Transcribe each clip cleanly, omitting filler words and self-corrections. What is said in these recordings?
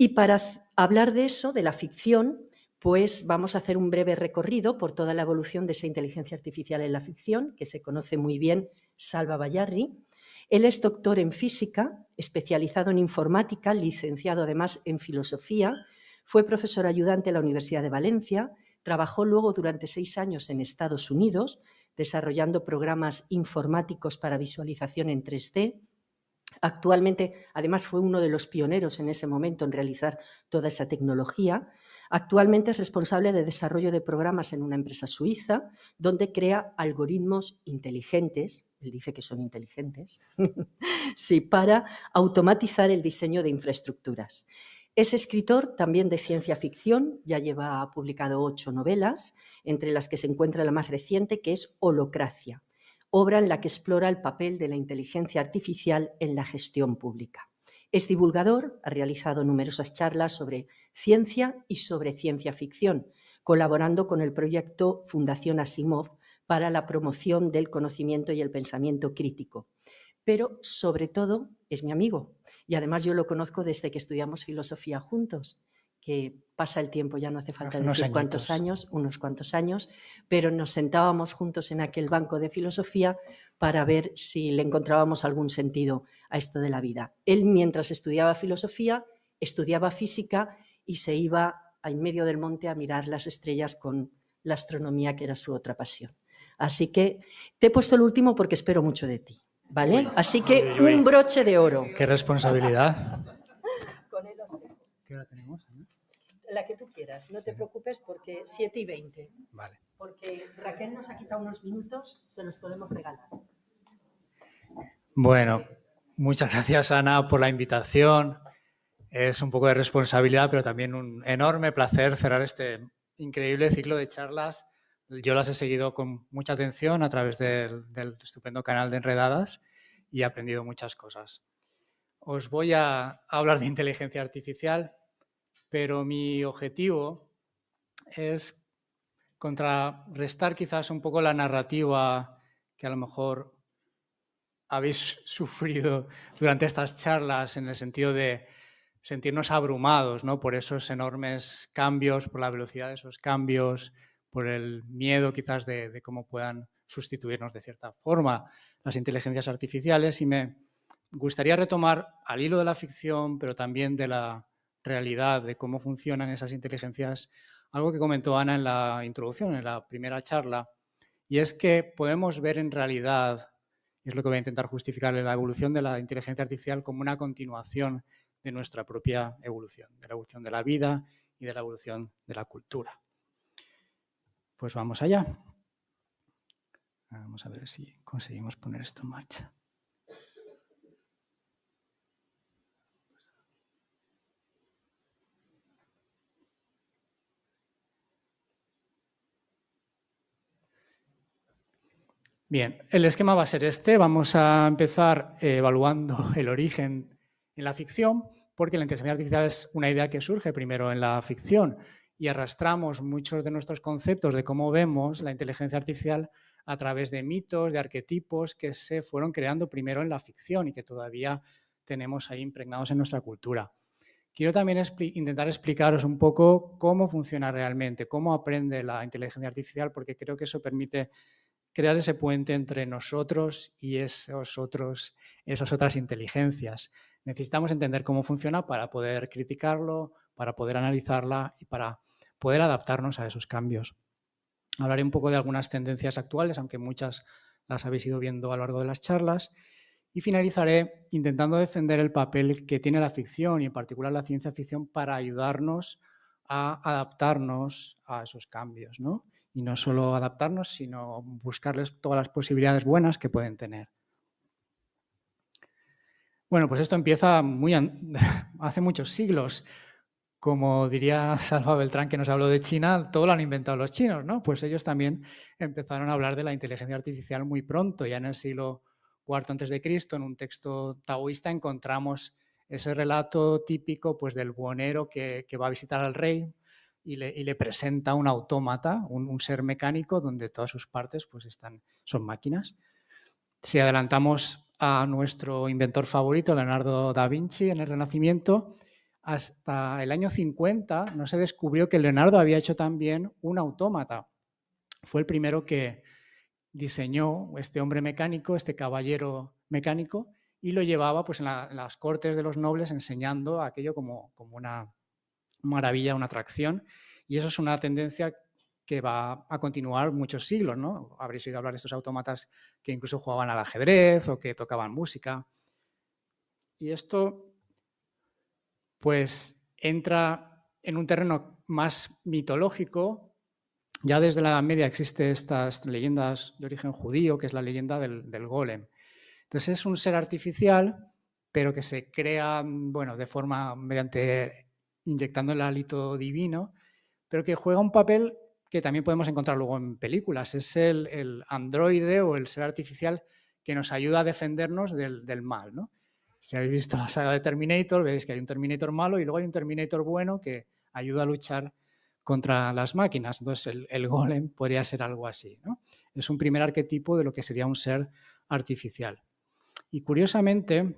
Y para hablar de eso, de la ficción, pues vamos a hacer un breve recorrido por toda la evolución de esa inteligencia artificial en la ficción, que se conoce muy bien, Salva Bayarri. Él es doctor en física, especializado en informática, licenciado además en filosofía, fue profesor ayudante en la Universidad de Valencia, trabajó luego durante 6 años en Estados Unidos, desarrollando programas informáticos para visualización en 3D. Actualmente, además, fue uno de los pioneros en ese momento en realizar toda esa tecnología. Actualmente es responsable de desarrollo de programas en una empresa suiza, donde crea algoritmos inteligentes, él dice que son inteligentes, sí, para automatizar el diseño de infraestructuras. Es escritor también de ciencia ficción, ya lleva publicado 8 novelas, entre las que se encuentra la más reciente, que es Holocracia, obra en la que explora el papel de la inteligencia artificial en la gestión pública. Es divulgador, ha realizado numerosas charlas sobre ciencia y sobre ciencia ficción, colaborando con el proyecto Fundación Asimov para la promoción del conocimiento y el pensamiento crítico. Pero, sobre todo, es mi amigo. Y además yo lo conozco desde que estudiamos filosofía juntos, que pasa el tiempo, ya no hace falta decir cuántos años, unos cuantos años, pero nos sentábamos juntos en aquel banco de filosofía para ver si le encontrábamos algún sentido a esto de la vida. Él, mientras estudiaba filosofía, estudiaba física y se iba en medio del monte a mirar las estrellas con la astronomía, que era su otra pasión. Así que te he puesto el último porque espero mucho de ti, ¿vale? Uy, así que un broche de oro. ¡Qué responsabilidad! Con él os dejo. ¿Qué hora tenemos, Ana? La que tú quieras, no te preocupes, porque 7:20. Vale. Porque Raquel nos ha quitado unos minutos, se los podemos regalar. Bueno, muchas gracias, Ana, por la invitación. Es un poco de responsabilidad, pero también un enorme placer cerrar este increíble ciclo de charlas. Yo las he seguido con mucha atención a través del estupendo canal de Enredadas y he aprendido muchas cosas. Os voy a hablar de inteligencia artificial, pero mi objetivo es contrarrestar quizás un poco la narrativa que a lo mejor habéis sufrido durante estas charlas, en el sentido de sentirnos abrumados, ¿no?, por esos enormes cambios, por la velocidad de esos cambios, por el miedo quizás de cómo puedan sustituirnos de cierta forma las inteligencias artificiales. Y me gustaría retomar al hilo de la ficción, pero también de la realidad, de cómo funcionan esas inteligencias, algo que comentó Ana en la introducción, en la primera charla, y es que podemos ver en realidad, y es lo que voy a intentar justificar, la evolución de la inteligencia artificial como una continuación de nuestra propia evolución, de la evolución de la vida y de la evolución de la cultura. Pues vamos allá. Vamos a ver si conseguimos poner esto en marcha. Bien, el esquema va a ser este. Vamos a empezar evaluando el origen en la ficción, porque la inteligencia artificial es una idea que surge primero en la ficción y arrastramos muchos de nuestros conceptos de cómo vemos la inteligencia artificial a través de mitos, de arquetipos que se fueron creando primero en la ficción y que todavía tenemos ahí impregnados en nuestra cultura. Quiero también intentar explicaros un poco cómo funciona realmente, cómo aprende la inteligencia artificial, porque creo que eso permite crear ese puente entre nosotros y esas otras inteligencias. Necesitamos entender cómo funciona para poder criticarlo, para poder analizarla y para poder adaptarnos a esos cambios. Hablaré un poco de algunas tendencias actuales, aunque muchas las habéis ido viendo a lo largo de las charlas, y finalizaré intentando defender el papel que tiene la ficción y en particular la ciencia ficción para ayudarnos a adaptarnos a esos cambios, ¿no? Y no solo adaptarnos, sino buscarles todas las posibilidades buenas que pueden tener. Bueno, pues esto empieza hace muchos siglos. Como diría Salva Beltrán, que nos habló de China, todo lo han inventado los chinos, ¿no? Pues ellos también empezaron a hablar de la inteligencia artificial muy pronto. Ya en el siglo IV a.C., en un texto taoísta, encontramos ese relato típico, pues, del buhonero que va a visitar al rey y le presenta un autómata, un ser mecánico donde todas sus partes pues, son máquinas. Si adelantamos a nuestro inventor favorito, Leonardo da Vinci, en el Renacimiento, hasta el año 50 no se descubrió que Leonardo había hecho también un autómata. Fue el primero que diseñó este hombre mecánico, este caballero mecánico, y lo llevaba pues, en las cortes de los nobles enseñando aquello como una maravilla, una atracción. Y eso es una tendencia que va a continuar muchos siglos, ¿no? Habréis oído hablar de estos autómatas que incluso jugaban al ajedrez o que tocaban música. Y esto, pues, entra en un terreno más mitológico. Ya desde la Edad Media existen estas leyendas de origen judío, que es la leyenda del golem. Entonces es un ser artificial, pero que se crea, bueno, de forma mediante inyectando el hálito divino, pero que juega un papel que también podemos encontrar luego en películas. Es el androide o el ser artificial que nos ayuda a defendernos del mal, ¿no? Si habéis visto la saga de Terminator, veis que hay un Terminator malo y luego hay un Terminator bueno que ayuda a luchar contra las máquinas. Entonces el golem podría ser algo así, ¿no? Es un primer arquetipo de lo que sería un ser artificial. Y curiosamente,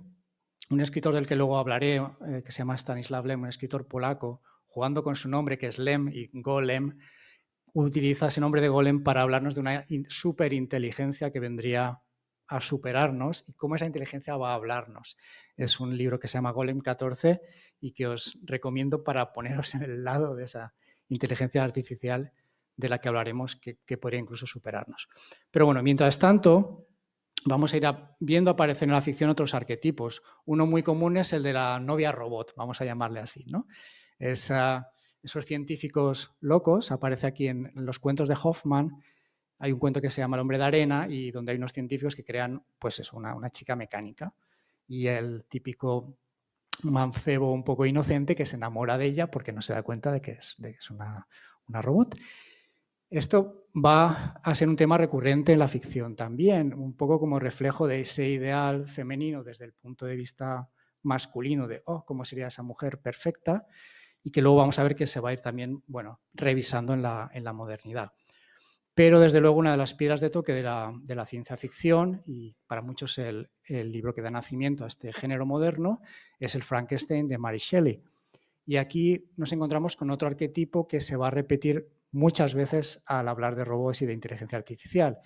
un escritor del que luego hablaré, que se llama Stanislav Lem, un escritor polaco, jugando con su nombre, que es Lem y Golem, utiliza ese nombre de Golem para hablarnos de una superinteligencia que vendría a superarnos y cómo esa inteligencia va a hablarnos. Es un libro que se llama Golem 14 y que os recomiendo para poneros en el lado de esa inteligencia artificial de la que hablaremos, que podría incluso superarnos. Pero bueno, mientras tanto, vamos a ir viendo aparecer en la ficción otros arquetipos. Uno muy común es el de la novia robot, vamos a llamarle así, ¿no? Esos científicos locos, aparece aquí en los cuentos de Hoffman. Hay un cuento que se llama El hombre de arena y donde hay unos científicos que crean, pues eso, una chica mecánica. Y el típico mancebo un poco inocente que se enamora de ella porque no se da cuenta de que es una robot. Esto va a ser un tema recurrente en la ficción también, un poco como reflejo de ese ideal femenino desde el punto de vista masculino de, oh, cómo sería esa mujer perfecta, y que luego vamos a ver que se va a ir también, bueno, revisando en la modernidad. Pero desde luego una de las piedras de toque de la ciencia ficción, y para muchos el libro que da nacimiento a este género moderno, es el Frankenstein de Mary Shelley. Y aquí nos encontramos con otro arquetipo que se va a repetir muchas veces al hablar de robots y de inteligencia artificial.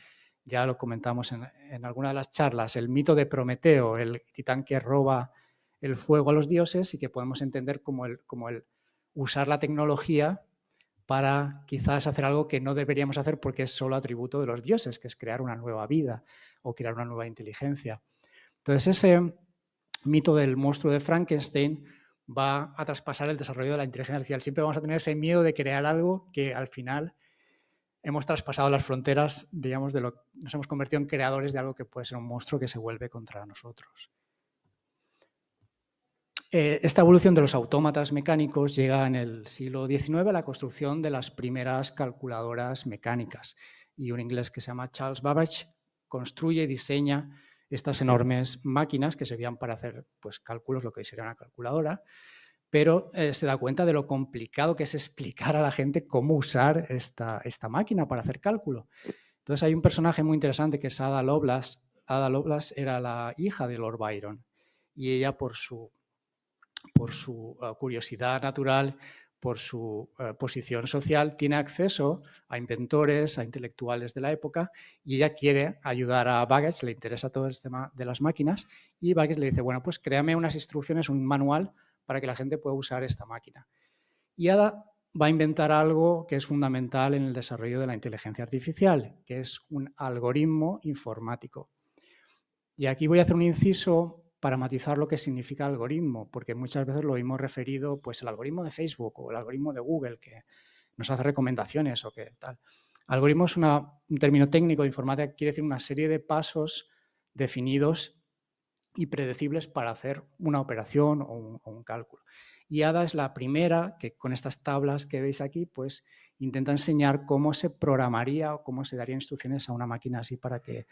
Ya lo comentamos en alguna de las charlas, el mito de Prometeo, el titán que roba el fuego a los dioses y que podemos entender como el usar la tecnología para quizás hacer algo que no deberíamos hacer porque es solo atributo de los dioses, que es crear una nueva vida o crear una nueva inteligencia. Entonces ese mito del monstruo de Frankenstein va a traspasar el desarrollo de la inteligencia artificial. Siempre vamos a tener ese miedo de crear algo que al final hemos traspasado las fronteras, digamos, nos hemos convertido en creadores de algo que puede ser un monstruo que se vuelve contra nosotros. Esta evolución de los autómatas mecánicos llega en el siglo XIX a la construcción de las primeras calculadoras mecánicas. Y un inglés que se llama Charles Babbage construye y diseña estas enormes máquinas que servían para hacer pues, cálculos, lo que hoy sería una calculadora, pero se da cuenta de lo complicado que es explicar a la gente cómo usar esta máquina para hacer cálculo. Entonces hay un personaje muy interesante que es Ada Lovelace. Ada Lovelace era la hija de Lord Byron y ella por su curiosidad natural, por su posición social, tiene acceso a inventores, a intelectuales de la época y ella quiere ayudar a Babbage, le interesa todo el tema de las máquinas y Babbage le dice, bueno, pues créame unas instrucciones, un manual para que la gente pueda usar esta máquina. Y Ada va a inventar algo que es fundamental en el desarrollo de la inteligencia artificial, que es un algoritmo informático. Y aquí voy a hacer un inciso para matizar lo que significa algoritmo, porque muchas veces lo hemos referido, pues el algoritmo de Facebook o el algoritmo de Google que nos hace recomendaciones o que tal. Algoritmo es un término técnico de informática que quiere decir una serie de pasos definidos y predecibles para hacer una operación o un cálculo. Y Ada es la primera que con estas tablas que veis aquí, pues intenta enseñar cómo se programaría o cómo se darían instrucciones a una máquina así para que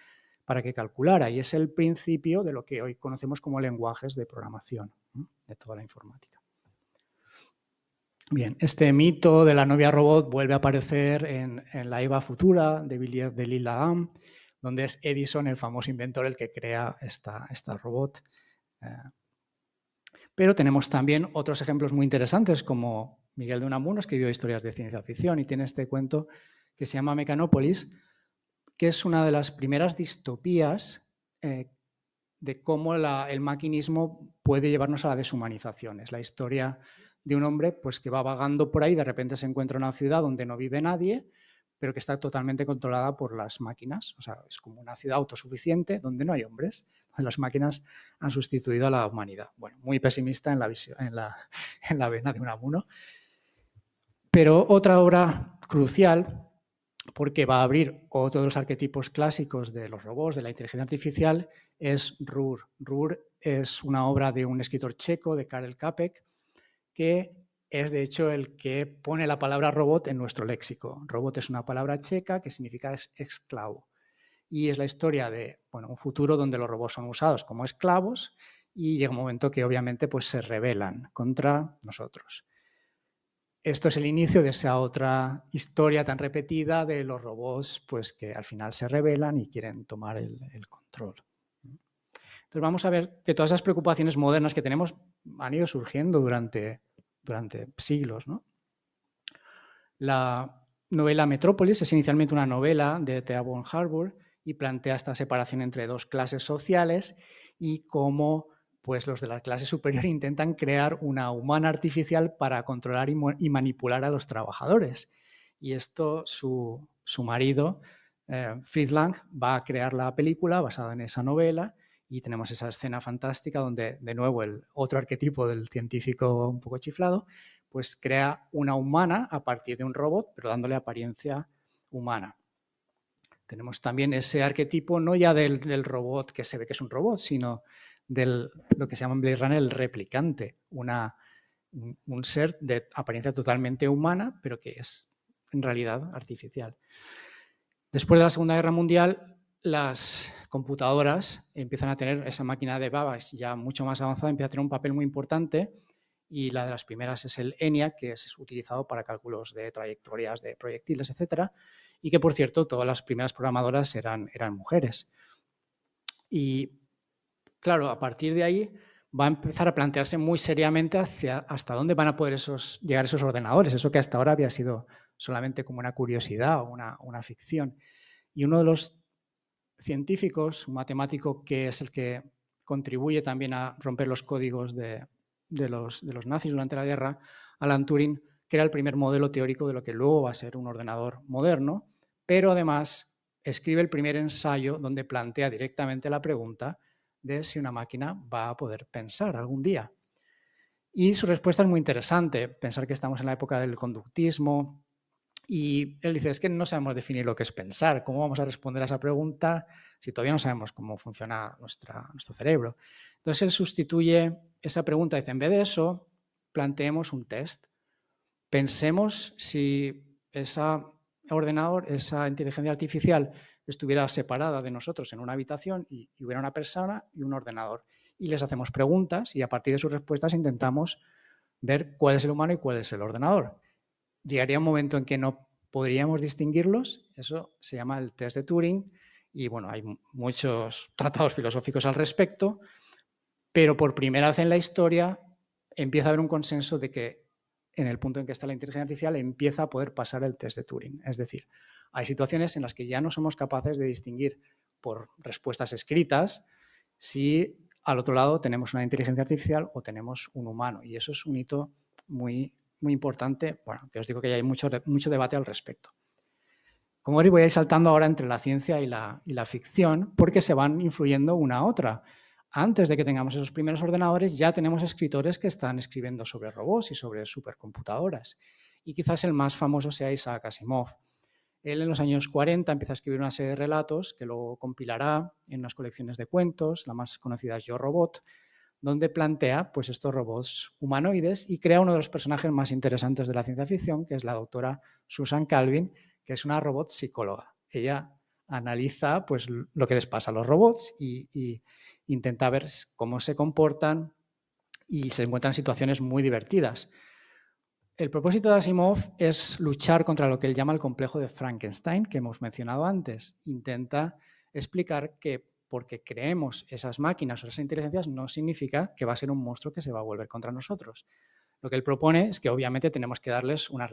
calculara, y es el principio de lo que hoy conocemos como lenguajes de programación, ¿no?, de toda la informática. Bien, este mito de la novia robot vuelve a aparecer en la Eva Futura de Villiers de L'Isle-Adam, donde es Edison, el famoso inventor, el que crea esta robot. Pero tenemos también otros ejemplos muy interesantes, como Miguel de Unamuno escribió historias de ciencia ficción y tiene este cuento que se llama Mecanópolis, que es una de las primeras distopías de cómo el maquinismo puede llevarnos a la deshumanización. Es la historia de un hombre pues, que va vagando por ahí, de repente se encuentra en una ciudad donde no vive nadie, pero que está totalmente controlada por las máquinas. O sea, es como una ciudad autosuficiente donde no hay hombres, donde las máquinas han sustituido a la humanidad. Bueno, muy pesimista en la vena de Unamuno. Pero otra obra crucial, porque va a abrir otro de los arquetipos clásicos de los robots, de la inteligencia artificial, es Rur. Rur es una obra de un escritor checo, de Karel Čapek, que es de hecho el que pone la palabra robot en nuestro léxico. Robot es una palabra checa que significa esclavo. Y es la historia de un futuro donde los robots son usados como esclavos y llega un momento que obviamente pues, se rebelan contra nosotros. Esto es el inicio de esa otra historia tan repetida de los robots pues, que al final se rebelan y quieren tomar el control. Entonces vamos a ver que todas esas preocupaciones modernas que tenemos han ido surgiendo durante siglos, ¿no? La novela Metrópolis es inicialmente una novela de Thea von Harburg y plantea esta separación entre dos clases sociales y cómo pues, los de la clase superior intentan crear una humana artificial para controlar y manipular a los trabajadores. Y esto su marido, Fritz Lang, va a crear la película basada en esa novela y tenemos esa escena fantástica donde, de nuevo, el otro arquetipo del científico un poco chiflado, pues crea una humana a partir de un robot, pero dándole apariencia humana. Tenemos también ese arquetipo no ya del robot que se ve que es un robot, sino de lo que se llama en Blade Runner el replicante, un ser de apariencia totalmente humana, pero que es en realidad artificial. Después de la Segunda Guerra Mundial, las computadoras empiezan a tener esa máquina de Babbage ya mucho más avanzada, empieza a tener un papel muy importante y la de las primeras es el ENIAC, que es utilizado para cálculos de trayectorias de proyectiles, etcétera, y que, por cierto, todas las primeras programadoras eran mujeres. Y, claro, a partir de ahí va a empezar a plantearse muy seriamente hasta dónde van a poder llegar esos ordenadores, eso que hasta ahora había sido solamente como una curiosidad o una ficción. Y uno de los científicos, un matemático que es el que contribuye también a romper los códigos de los nazis durante la guerra, Alan Turing, que era el primer modelo teórico de lo que luego va a ser un ordenador moderno, pero además escribe el primer ensayo donde plantea directamente la pregunta de si una máquina va a poder pensar algún día. Y su respuesta es muy interesante, pensar que estamos en la época del conductismo, y él dice, es que no sabemos definir lo que es pensar, ¿cómo vamos a responder a esa pregunta si todavía no sabemos cómo funciona nuestro cerebro? Entonces él sustituye esa pregunta, dice, en vez de eso, planteemos un test. Pensemos si ese ordenador, esa inteligencia artificial estuviera separada de nosotros en una habitación y hubiera una persona y un ordenador. Y les hacemos preguntas y a partir de sus respuestas intentamos ver cuál es el humano y cuál es el ordenador. Llegaría un momento en que no podríamos distinguirlos, eso se llama el test de Turing y bueno, hay muchos tratados filosóficos al respecto, pero por primera vez en la historia empieza a haber un consenso de que en el punto en que está la inteligencia artificial empieza a poder pasar el test de Turing. Es decir, hay situaciones en las que ya no somos capaces de distinguir por respuestas escritas si al otro lado tenemos una inteligencia artificial o tenemos un humano y eso es un hito muy importante, bueno, que os digo que ya hay mucho debate al respecto. Como veis, voy a ir saltando ahora entre la ciencia y la ficción porque se van influyendo una a otra. Antes de que tengamos esos primeros ordenadores ya tenemos escritores que están escribiendo sobre robots y sobre supercomputadoras. Y quizás el más famoso sea Isaac Asimov. Él en los años 40 empieza a escribir una serie de relatos que luego compilará en unas colecciones de cuentos, la más conocida es Yo, Robot, donde plantea pues, estos robots humanoides y crea uno de los personajes más interesantes de la ciencia ficción, que es la doctora Susan Calvin, que es una robot psicóloga. Ella analiza pues, lo que les pasa a los robots y intenta ver cómo se comportan y se encuentran situaciones muy divertidas. El propósito de Asimov es luchar contra lo que él llama el complejo de Frankenstein, que hemos mencionado antes. Intenta explicar que porque creemos esas máquinas o esas inteligencias no significa que va a ser un monstruo que se va a volver contra nosotros. Lo que él propone es que obviamente tenemos que darles unas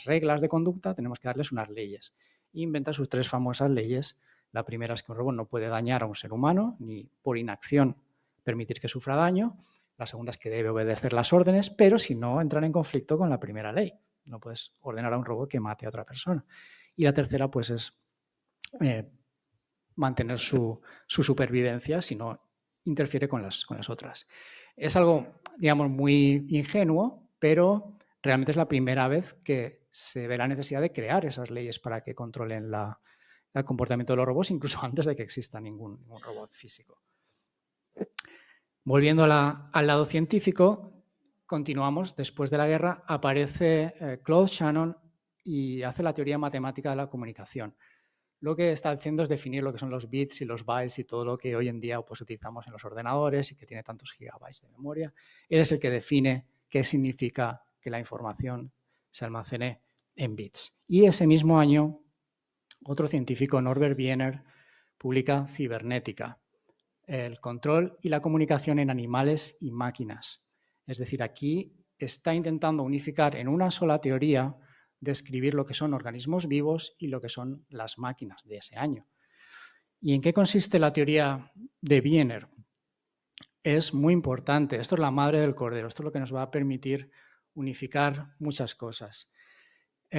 reglas de conducta, tenemos que darles unas leyes. E inventa sus 3 famosas leyes. La primera es que un robot no puede dañar a un ser humano, ni por inacción permitir que sufra daño. La segunda es que debe obedecer las órdenes, pero si no entrar en conflicto con la primera ley. No puedes ordenar a un robot que mate a otra persona. Y la tercera, pues, es mantener su supervivencia si no interfiere con las otras. Es algo, digamos, muy ingenuo, pero realmente es la primera vez que se ve la necesidad de crear esas leyes para que controlen el comportamiento de los robots, incluso antes de que exista ningún robot físico. Volviendo al lado científico, continuamos. Después de la guerra aparece Claude Shannon y hace la teoría matemática de la comunicación. Lo que está haciendo es definir lo que son los bits y los bytes y todo lo que hoy en día pues, utilizamos en los ordenadores y que tiene tantos gigabytes de memoria. Él es el que define qué significa que la información se almacene en bits. Y ese mismo año, otro científico, Norbert Wiener, publica Cibernética, el control y la comunicación en animales y máquinas. Es decir, aquí está intentando unificar en una sola teoría describir lo que son organismos vivos y lo que son las máquinas de ese año. ¿Y en qué consiste la teoría de Wiener? Es muy importante. Esto es la madre del cordero. Esto es lo que nos va a permitir unificar muchas cosas.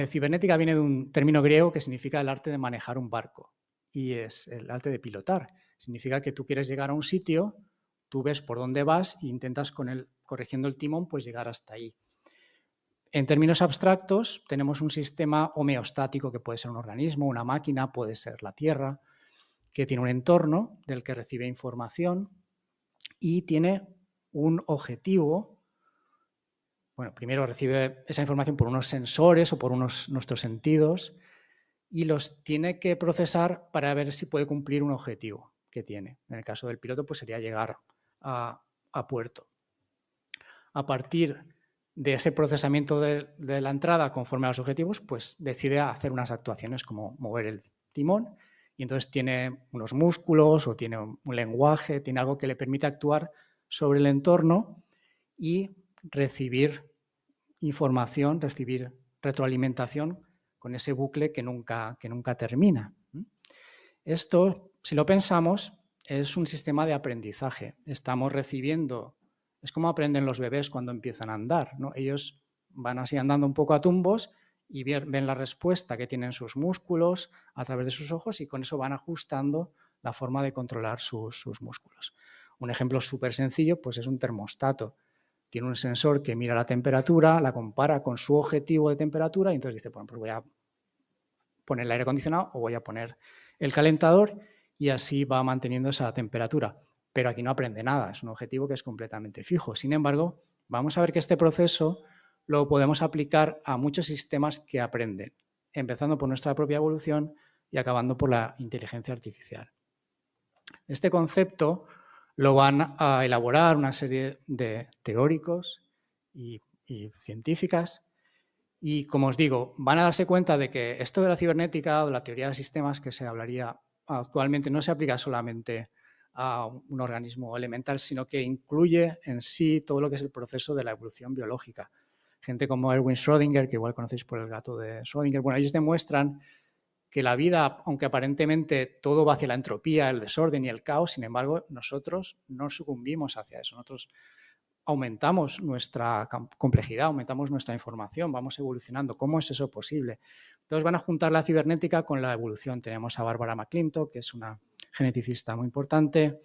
Cibernética viene de un término griego que significa el arte de manejar un barco y es el arte de pilotar. Significa que tú quieres llegar a un sitio, tú ves por dónde vas e intentas corrigiendo el timón pues llegar hasta ahí. En términos abstractos, tenemos un sistema homeostático que puede ser un organismo, una máquina, puede ser la Tierra, que tiene un entorno del que recibe información y tiene un objetivo. Bueno, primero recibe esa información por unos sensores o por nuestros sentidos y los tiene que procesar para ver si puede cumplir un objetivo que tiene. En el caso del piloto, pues sería llegar a puerto. A partir de ese procesamiento de la entrada conforme a los objetivos, pues decide hacer unas actuaciones como mover el timón y entonces tiene unos músculos o tiene un lenguaje, tiene algo que le permite actuar sobre el entorno y recibir información, recibir retroalimentación con ese bucle que nunca termina. Esto, si lo pensamos, es un sistema de aprendizaje. Estamos recibiendo, es como aprenden los bebés cuando empiezan a andar, ¿no? Ellos van así andando un poco a tumbos y ven la respuesta que tienen sus músculos a través de sus ojos y con eso van ajustando la forma de controlar sus músculos. Un ejemplo súper sencillo pues es un termostato. Tiene un sensor que mira la temperatura, la compara con su objetivo de temperatura y entonces dice, bueno, pues voy a poner el aire acondicionado o voy a poner el calentador y así va manteniendo esa temperatura. Pero aquí no aprende nada, es un objetivo que es completamente fijo. Sin embargo, vamos a ver que este proceso lo podemos aplicar a muchos sistemas que aprenden, empezando por nuestra propia evolución y acabando por la inteligencia artificial. Este concepto lo van a elaborar una serie de teóricos y científicas y, como os digo, van a darse cuenta de que esto de la cibernética o de la teoría de sistemas que se hablaría actualmente no se aplica solamente a un organismo elemental, sino que incluye en sí todo lo que es el proceso de la evolución biológica. Gente como Erwin Schrödinger, que igual conocéis por el gato de Schrödinger, bueno, ellos demuestran que la vida, aunque aparentemente todo va hacia la entropía, el desorden y el caos, sin embargo, nosotros no sucumbimos hacia eso. Nosotros aumentamos nuestra complejidad, aumentamos nuestra información, vamos evolucionando. ¿Cómo es eso posible? Entonces van a juntar la cibernética con la evolución. Tenemos a Barbara McClintock, que es una geneticista muy importante.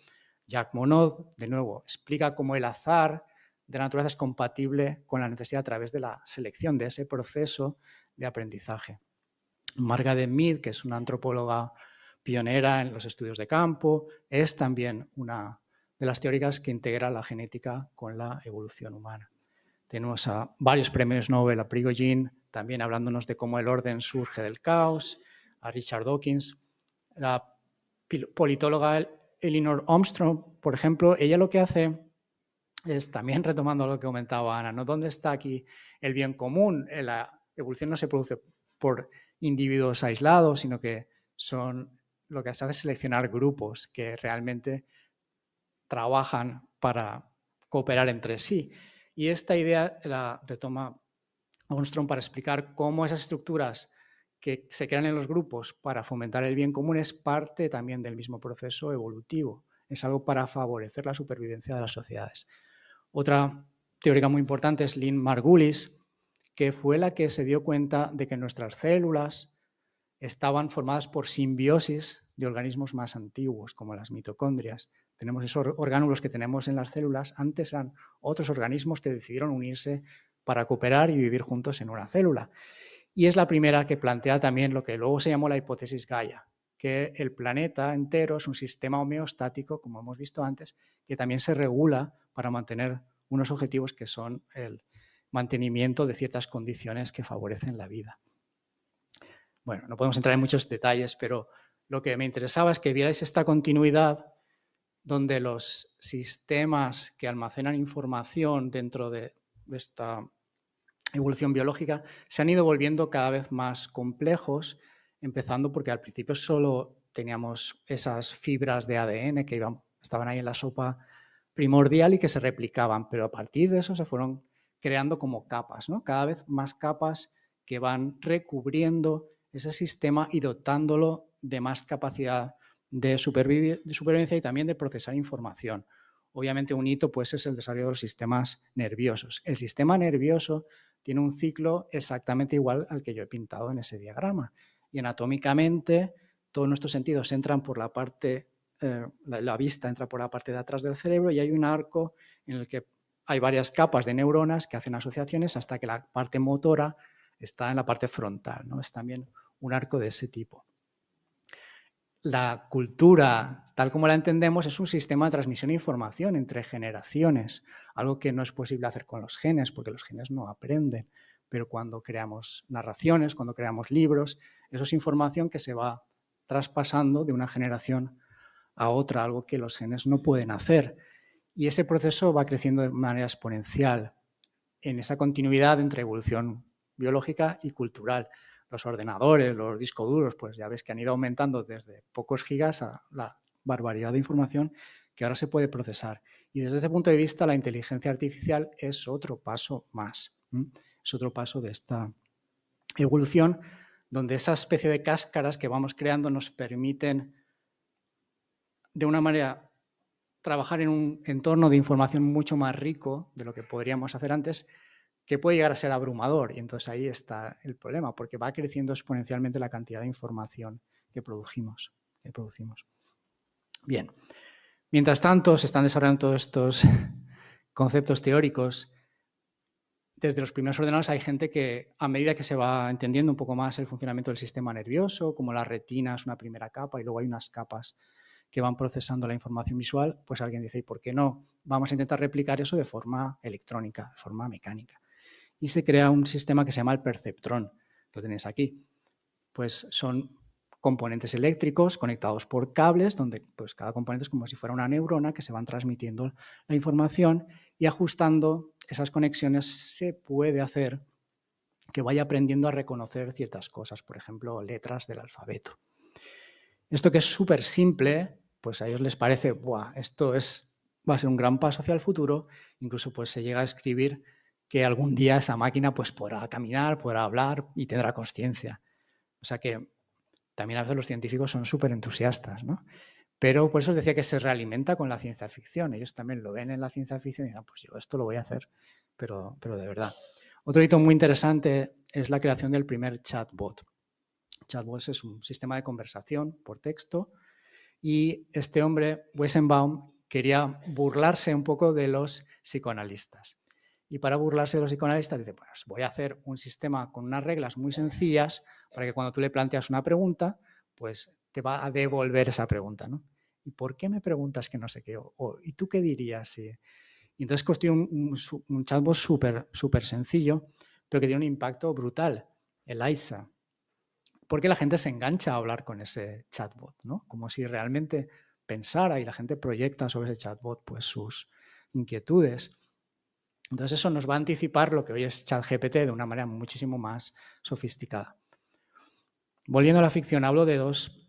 Jacques Monod, de nuevo, explica cómo el azar de la naturaleza es compatible con la necesidad a través de la selección, de ese proceso de aprendizaje. Margaret Mead, que es una antropóloga pionera en los estudios de campo, es también una de las teóricas que integra la genética con la evolución humana. Tenemos a varios premios Nobel, a Prigogine, también hablándonos de cómo el orden surge del caos, a Richard Dawkins, la politóloga Elinor Armstrong, por ejemplo, ella lo que hace es, también retomando lo que comentaba Ana, ¿no? ¿Dónde está aquí el bien común? La evolución no se produce por individuos aislados, sino que son lo que se hace es seleccionar grupos que realmente trabajan para cooperar entre sí. Y esta idea la retoma Armstrong para explicar cómo esas estructuras que se crean en los grupos para fomentar el bien común es parte también del mismo proceso evolutivo. Es algo para favorecer la supervivencia de las sociedades. Otra teórica muy importante es Lynn Margulis, que fue la que se dio cuenta de que nuestras células estaban formadas por simbiosis de organismos más antiguos, como las mitocondrias. Tenemos esos orgánulos que tenemos en las células, antes eran otros organismos que decidieron unirse para cooperar y vivir juntos en una célula. Y es la primera que plantea también lo que luego se llamó la hipótesis Gaia, que el planeta entero es un sistema homeostático, como hemos visto antes, que también se regula para mantener unos objetivos que son el mantenimiento de ciertas condiciones que favorecen la vida. Bueno, no podemos entrar en muchos detalles, pero lo que me interesaba es que vierais esta continuidad donde los sistemas que almacenan información dentro de esta evolución biológica se han ido volviendo cada vez más complejos, empezando porque al principio solo teníamos esas fibras de ADN que estaban ahí en la sopa primordial y que se replicaban, pero a partir de eso se fueron creando como capas, ¿no? Cada vez más capas que van recubriendo ese sistema y dotándolo de más capacidad de supervivencia y también de procesar información. Obviamente un hito pues, es el desarrollo de los sistemas nerviosos. El sistema nervioso tiene un ciclo exactamente igual al que yo he pintado en ese diagrama. Y anatómicamente todos nuestros sentidos entran por la parte, la vista entra por la parte de atrás del cerebro y hay un arco en el que hay varias capas de neuronas que hacen asociaciones hasta que la parte motora está en la parte frontal, ¿no? Es también un arco de ese tipo. La cultura, tal como la entendemos, es un sistema de transmisión de información entre generaciones, algo que no es posible hacer con los genes, porque los genes no aprenden. Pero cuando creamos narraciones, cuando creamos libros, eso es información que se va traspasando de una generación a otra, algo que los genes no pueden hacer. Y ese proceso va creciendo de manera exponencial en esa continuidad entre evolución biológica y cultural. Los ordenadores, los discos duros, pues ya ves que han ido aumentando desde pocos gigas a la barbaridad de información que ahora se puede procesar. Y desde ese punto de vista, la inteligencia artificial es otro paso más. Es otro paso de esta evolución donde esa especie de cáscaras que vamos creando nos permiten de una manera trabajar en un entorno de información mucho más rico de lo que podríamos hacer antes, que puede llegar a ser abrumador. Y entonces ahí está el problema, porque va creciendo exponencialmente la cantidad de información que producimos. Bien. Mientras tanto, se están desarrollando todos estos conceptos teóricos. Desde los primeros ordenadores hay gente que, a medida que se va entendiendo un poco más el funcionamiento del sistema nervioso, como la retina es una primera capa y luego hay unas capas que van procesando la información visual, pues alguien dice, ¿y por qué no? Vamos a intentar replicar eso de forma electrónica, de forma mecánica. Y se crea un sistema que se llama el perceptrón. Lo tenéis aquí. Pues son componentes eléctricos conectados por cables, donde pues, cada componente es como si fuera una neurona que se van transmitiendo la información y ajustando esas conexiones se puede hacer que vaya aprendiendo a reconocer ciertas cosas, por ejemplo, letras del alfabeto. Esto que es súper simple, pues a ellos les parece, ¡buah! Esto va a ser un gran paso hacia el futuro, incluso pues se llega a escribir que algún día esa máquina pues podrá caminar, podrá hablar y tendrá conciencia. O sea que también a veces los científicos son súper entusiastas, ¿no? Pero por eso os decía que se realimenta con la ciencia ficción. Ellos también lo ven en la ciencia ficción y dicen, pues yo esto lo voy a hacer, pero de verdad. Otro hito muy interesante es la creación del primer chatbot. Chatbot es un sistema de conversación por texto y este hombre, Weizenbaum, quería burlarse un poco de los psicoanalistas. Y para burlarse de los psicoanalistas dice, pues voy a hacer un sistema con unas reglas muy sencillas para que cuando tú le planteas una pregunta, pues te va a devolver esa pregunta, ¿no? ¿Y por qué me preguntas que no sé qué? ¿Y tú qué dirías? Y entonces construye un chatbot súper sencillo, pero que tiene un impacto brutal, el AISA. Porque la gente se engancha a hablar con ese chatbot, ¿no? Como si realmente pensara y la gente proyecta sobre ese chatbot pues, sus inquietudes. Entonces eso nos va a anticipar lo que hoy es ChatGPT de una manera muchísimo más sofisticada. Volviendo a la ficción, hablo de dos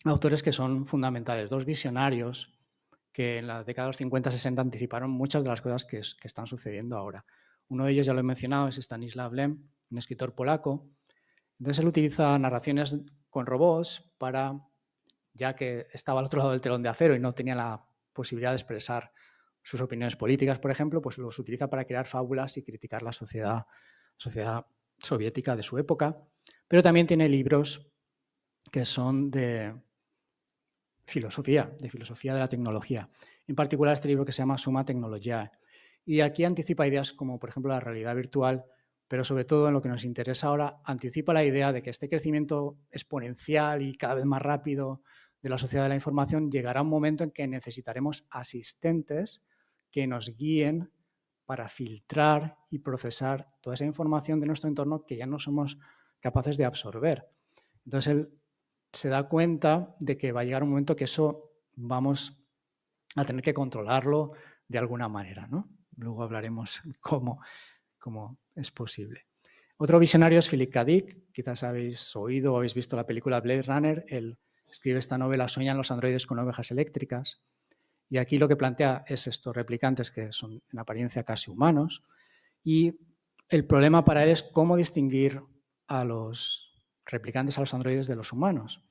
autores que son fundamentales, dos visionarios que en las décadas 50-60 anticiparon muchas de las cosas que están sucediendo ahora. Uno de ellos, ya lo he mencionado, es Stanisław Lem, un escritor polaco. Entonces él utiliza narraciones con robots para, ya que estaba al otro lado del telón de acero y no tenía la posibilidad de expresar sus opiniones políticas, por ejemplo, pues los utiliza para crear fábulas y criticar la sociedad soviética de su época. Pero también tiene libros que son de filosofía de la tecnología. En particular este libro que se llama Summa Technologiae. Y aquí anticipa ideas como, por ejemplo, la realidad virtual, pero sobre todo en lo que nos interesa ahora, anticipa la idea de que este crecimiento exponencial y cada vez más rápido de la sociedad de la información llegará un momento en que necesitaremos asistentes que nos guíen para filtrar y procesar toda esa información de nuestro entorno que ya no somos capaces de absorber. Entonces él se da cuenta de que va a llegar un momento que eso vamos a tener que controlarlo de alguna manera, ¿no? Luego hablaremos cómo es posible. Otro visionario es Philip K. Dick. Quizás habéis oído o habéis visto la película Blade Runner. Él escribe esta novela Sueñan los androides con ovejas eléctricas. Y aquí lo que plantea es estos replicantes que son en apariencia casi humanos. Y el problema para él es cómo distinguir a los replicantes, a los androides de los humanos.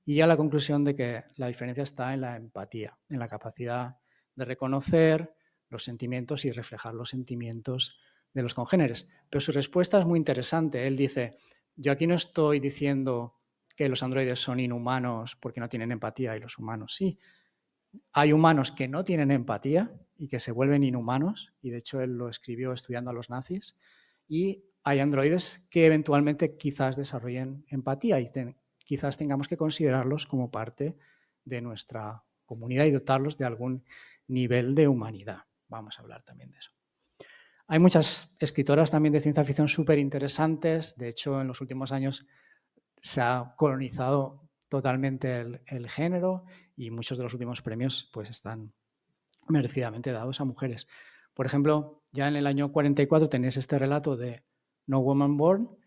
Y ya la conclusión de que la diferencia está en la empatía, en la capacidad de reconocer los sentimientos y reflejar los sentimientos de los congéneres. Pero su respuesta es muy interesante. Él dice, yo aquí no estoy diciendo que los androides son inhumanos porque no tienen empatía y los humanos sí. Hay humanos que no tienen empatía y que se vuelven inhumanos, y de hecho él lo escribió estudiando a los nazis, y hay androides que eventualmente quizás desarrollen empatía y quizás tengamos que considerarlos como parte de nuestra comunidad y dotarlos de algún nivel de humanidad. Vamos a hablar también de eso. Hay muchas escritoras también de ciencia ficción súper interesantes. De hecho, en los últimos años se ha colonizado totalmente el género y muchos de los últimos premios pues, están merecidamente dados a mujeres. Por ejemplo, ya en el año 44 tenéis este relato de No Woman Born,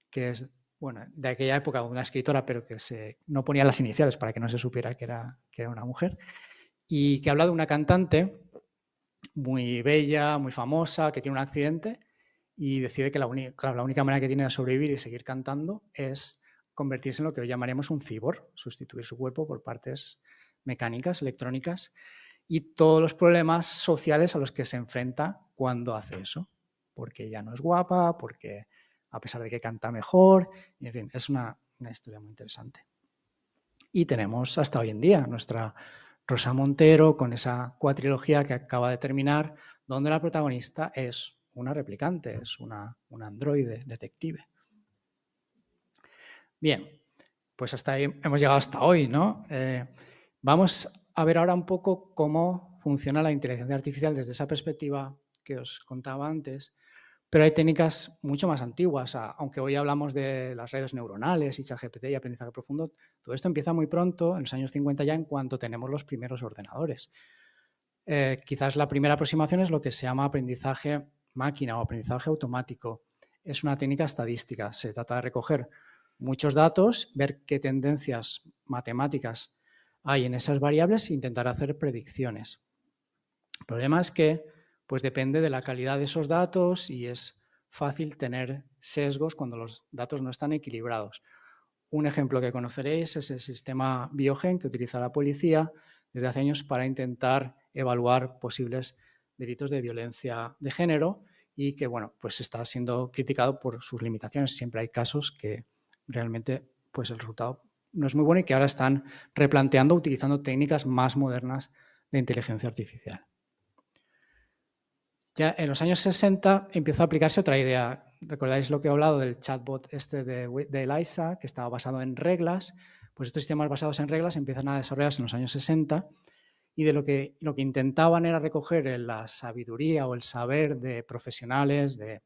que es bueno, de aquella época una escritora, pero que no ponía las iniciales para que no se supiera que era una mujer, y que habla de una cantante muy bella, muy famosa, que tiene un accidente y decide que la única manera que tiene de sobrevivir y seguir cantando es convertirse en lo que hoy llamaremos un cyborg, sustituir su cuerpo por partes mecánicas, electrónicas, y todos los problemas sociales a los que se enfrenta cuando hace eso, porque ya no es guapa, porque a pesar de que canta mejor, y en fin, es una historia muy interesante. Y tenemos hasta hoy en día nuestra Rosa Montero con esa cuatrilogía que acaba de terminar, donde la protagonista es una replicante, es una androide detective. Bien, pues hasta ahí hemos llegado hasta hoy, ¿no? Vamos a ver ahora un poco cómo funciona la inteligencia artificial desde esa perspectiva que os contaba antes, pero hay técnicas mucho más antiguas. Aunque hoy hablamos de las redes neuronales y ChatGPT y aprendizaje profundo, todo esto empieza muy pronto, en los años 50 ya, en cuanto tenemos los primeros ordenadores. Quizás la primera aproximación es lo que se llama aprendizaje máquina o aprendizaje automático. Es una técnica estadística. Se trata de recoger muchos datos, ver qué tendencias matemáticas hay en esas variables e intentar hacer predicciones. El problema es que pues depende de la calidad de esos datos y es fácil tener sesgos cuando los datos no están equilibrados. Un ejemplo que conoceréis es el sistema Biogen que utiliza la policía desde hace años para intentar evaluar posibles delitos de violencia de género y que, bueno, pues está siendo criticado por sus limitaciones. Siempre hay casos que realmente pues el resultado no es muy bueno y que ahora están replanteando utilizando técnicas más modernas de inteligencia artificial. Ya en los años 60 empezó a aplicarse otra idea. ¿Recordáis lo que he hablado del chatbot de Eliza, que estaba basado en reglas? Pues estos sistemas basados en reglas empiezan a desarrollarse en los años 60 y de lo que intentaban era recoger la sabiduría o el saber de profesionales, de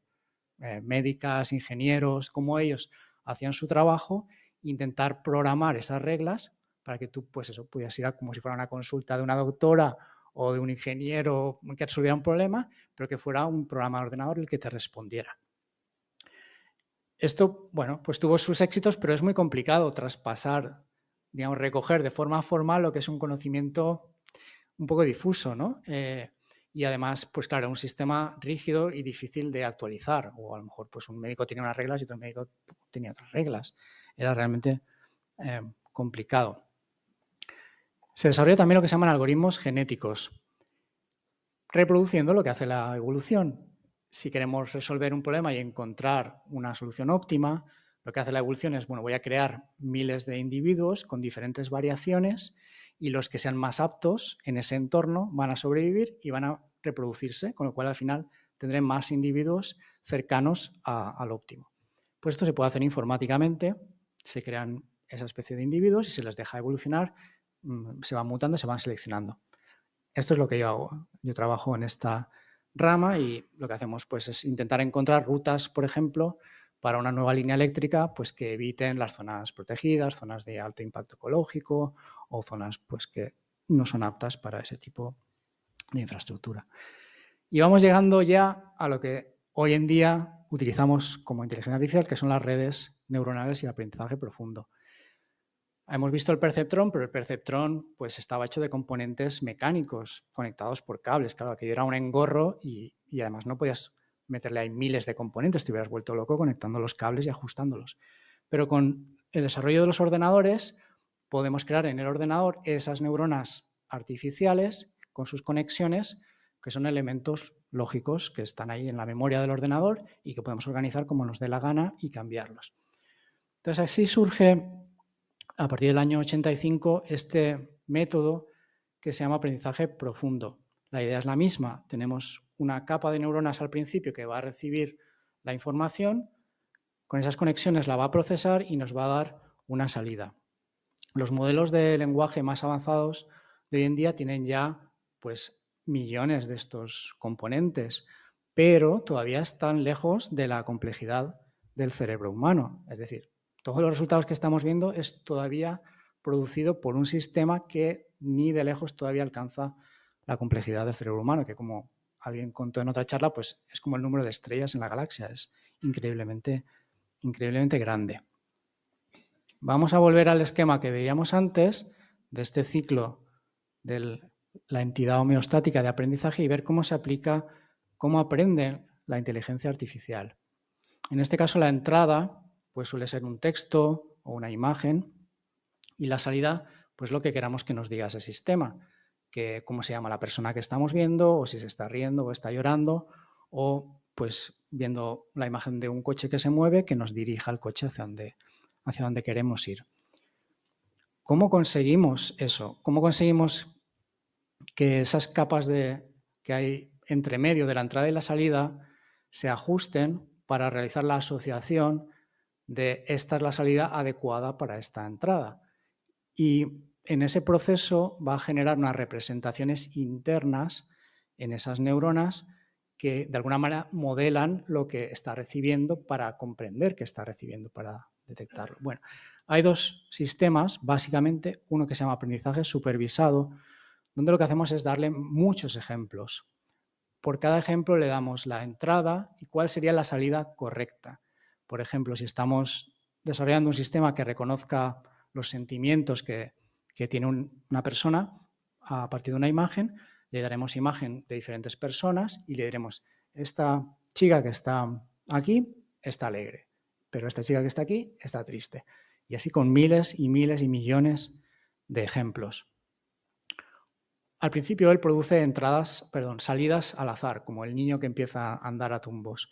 médicas, ingenieros, como ellos hacían su trabajo, intentar programar esas reglas para que tú, pues eso, pudieras ir como si fuera una consulta de una doctora o de un ingeniero que resolviera un problema, pero que fuera un programa de ordenador el que te respondiera. Esto, bueno, pues tuvo sus éxitos, pero es muy complicado traspasar digamos, recoger de forma formal lo que es un conocimiento un poco difuso, ¿no? Y además, pues claro, un sistema rígido y difícil de actualizar. O a lo mejor pues un médico tenía unas reglas y otro médico tenía otras reglas. Era realmente complicado. Se desarrolla también lo que se llaman algoritmos genéticos, reproduciendo lo que hace la evolución. Si queremos resolver un problema y encontrar una solución óptima, lo que hace la evolución es, bueno, voy a crear miles de individuos con diferentes variaciones y los que sean más aptos en ese entorno van a sobrevivir y van a reproducirse, con lo cual al final tendré más individuos cercanos al óptimo. Pues esto se puede hacer informáticamente, se crean esa especie de individuos y se les deja evolucionar, se van mutando, se van seleccionando. Esto es lo que yo hago. Yo trabajo en esta rama y lo que hacemos pues, es intentar encontrar rutas, por ejemplo, para una nueva línea eléctrica pues, que eviten las zonas protegidas, zonas de alto impacto ecológico o zonas pues, que no son aptas para ese tipo de infraestructura. Y vamos llegando ya a lo que hoy en día utilizamos como inteligencia artificial, que son las redes neuronales y el aprendizaje profundo. Hemos visto el perceptrón, pero el perceptrón pues, estaba hecho de componentes mecánicos conectados por cables. Claro, aquello era un engorro y además no podías meterle ahí miles de componentes, te hubieras vuelto loco conectando los cables y ajustándolos. Pero con el desarrollo de los ordenadores podemos crear en el ordenador esas neuronas artificiales con sus conexiones, que son elementos lógicos que están ahí en la memoria del ordenador y que podemos organizar como nos dé la gana y cambiarlos. Entonces así surge a partir del año 85 este método que se llama aprendizaje profundo. La idea es la misma. Tenemos una capa de neuronas al principio que va a recibir la información, con esas conexiones la va a procesar y nos va a dar una salida. Los modelos de lenguaje más avanzados de hoy en día tienen ya pues, millones de estos componentes, pero todavía están lejos de la complejidad del cerebro humano. Es decir, todos los resultados que estamos viendo es todavía producido por un sistema que ni de lejos todavía alcanza la complejidad del cerebro humano, que como alguien contó en otra charla, pues es como el número de estrellas en la galaxia, es increíblemente grande. Vamos a volver al esquema que veíamos antes de este ciclo de la entidad homeostática de aprendizaje y ver cómo se aplica, cómo aprende la inteligencia artificial. En este caso, la entrada pues, suele ser un texto o una imagen y la salida, pues lo que queramos que nos diga ese sistema, que cómo se llama la persona que estamos viendo, o si se está riendo o está llorando, o pues viendo la imagen de un coche que se mueve, que nos dirija el coche hacia donde queremos ir. ¿Cómo conseguimos eso? ¿Cómo conseguimos que esas capas que hay entre medio de la entrada y la salida se ajusten para realizar la asociación de esta es la salida adecuada para esta entrada? Y en ese proceso va a generar unas representaciones internas en esas neuronas que de alguna manera modelan lo que está recibiendo para comprender que está recibiendo, para detectarlo. Bueno, hay dos sistemas, básicamente, uno que se llama aprendizaje supervisado, donde lo que hacemos es darle muchos ejemplos. Por cada ejemplo le damos la entrada y cuál sería la salida correcta. Por ejemplo, si estamos desarrollando un sistema que reconozca los sentimientos que tiene una persona a partir de una imagen, le daremos imagen de diferentes personas y le diremos, esta chica que está aquí está alegre, pero esta chica que está aquí está triste. Y así con miles y miles y millones de ejemplos. Al principio él produce salidas al azar, como el niño que empieza a andar a tumbos.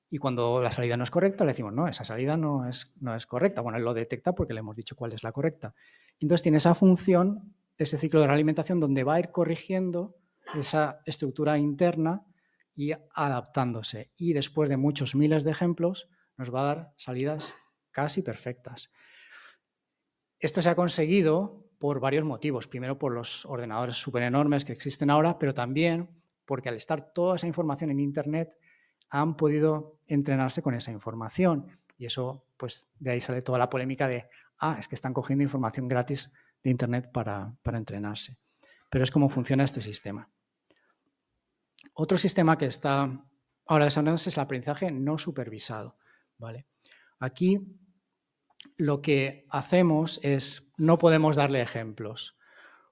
Y cuando la salida no es correcta, le decimos, no, esa salida no es correcta. Bueno, él lo detecta porque le hemos dicho cuál es la correcta. Entonces tiene esa función, ese ciclo de realimentación, donde va a ir corrigiendo esa estructura interna y adaptándose. Y después de muchos miles de ejemplos, nos va a dar salidas casi perfectas. Esto se ha conseguido por varios motivos. Primero, por los ordenadores súper enormes que existen ahora, pero también porque al estar toda esa información en Internet, han podido entrenarse con esa información. Y eso, pues de ahí sale toda la polémica de, es que están cogiendo información gratis de Internet para entrenarse. Pero es como funciona este sistema. Otro sistema que está ahora desarrollándose es el aprendizaje no supervisado, ¿vale? Aquí lo que hacemos es no podemos darle ejemplos,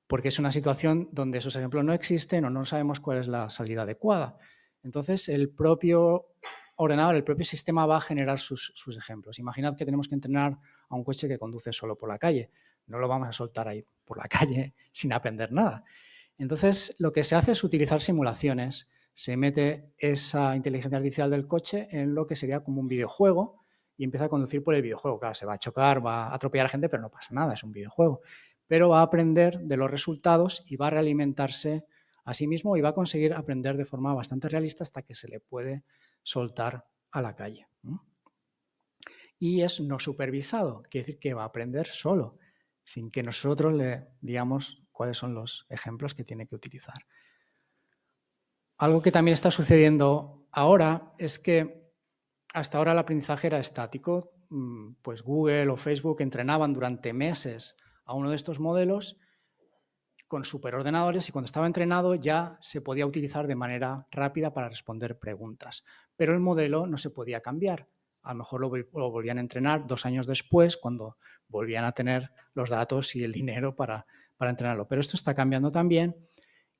porque es una situación donde esos ejemplos no existen o no sabemos cuál es la salida adecuada. Entonces, el propio ordenador, el propio sistema va a generar sus ejemplos. Imaginad que tenemos que entrenar a un coche que conduce solo por la calle. No lo vamos a soltar ahí por la calle sin aprender nada. Entonces, lo que se hace es utilizar simulaciones. Se mete esa inteligencia artificial del coche en lo que sería como un videojuego y empieza a conducir por el videojuego. Claro, se va a chocar, va a atropellar a gente, pero no pasa nada, es un videojuego. Pero va a aprender de los resultados y va a realimentarse a sí mismo y va a conseguir aprender de forma bastante realista hasta que se le puede soltar a la calle. Y es no supervisado, quiere decir que va a aprender solo, sin que nosotros le digamos cuáles son los ejemplos que tiene que utilizar. Algo que también está sucediendo ahora es que hasta ahora el aprendizaje era estático, pues Google o Facebook entrenaban durante meses a uno de estos modelos con superordenadores y cuando estaba entrenado ya se podía utilizar de manera rápida para responder preguntas. Pero el modelo no se podía cambiar. A lo mejor lo volvían a entrenar 2 años después cuando volvían a tener los datos y el dinero para entrenarlo. Pero esto está cambiando también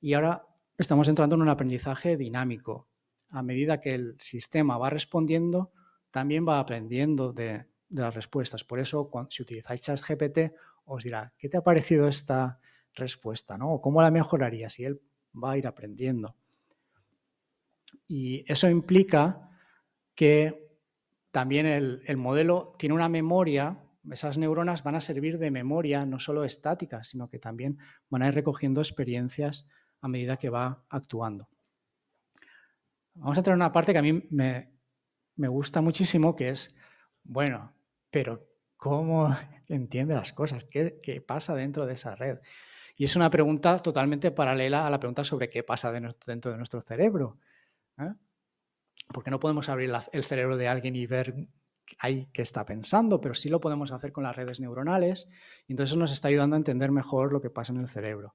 y ahora estamos entrando en un aprendizaje dinámico. A medida que el sistema va respondiendo, también va aprendiendo de las respuestas. Por eso, si utilizáis ChatGPT, os dirá, ¿qué te ha parecido esta respuesta, ¿no? O cómo la mejorarías, y él va a ir aprendiendo. Y eso implica que también el modelo tiene una memoria, esas neuronas van a servir de memoria no solo estática, sino que también van a ir recogiendo experiencias a medida que va actuando. Vamos a entrar en una parte que a mí me gusta muchísimo, que es, bueno, pero ¿cómo entiende las cosas? ¿Qué pasa dentro de esa red? Y es una pregunta totalmente paralela a la pregunta sobre qué pasa dentro de nuestro cerebro. Porque no podemos abrir el cerebro de alguien y ver ahí qué está pensando, pero sí lo podemos hacer con las redes neuronales y entonces eso nos está ayudando a entender mejor lo que pasa en el cerebro.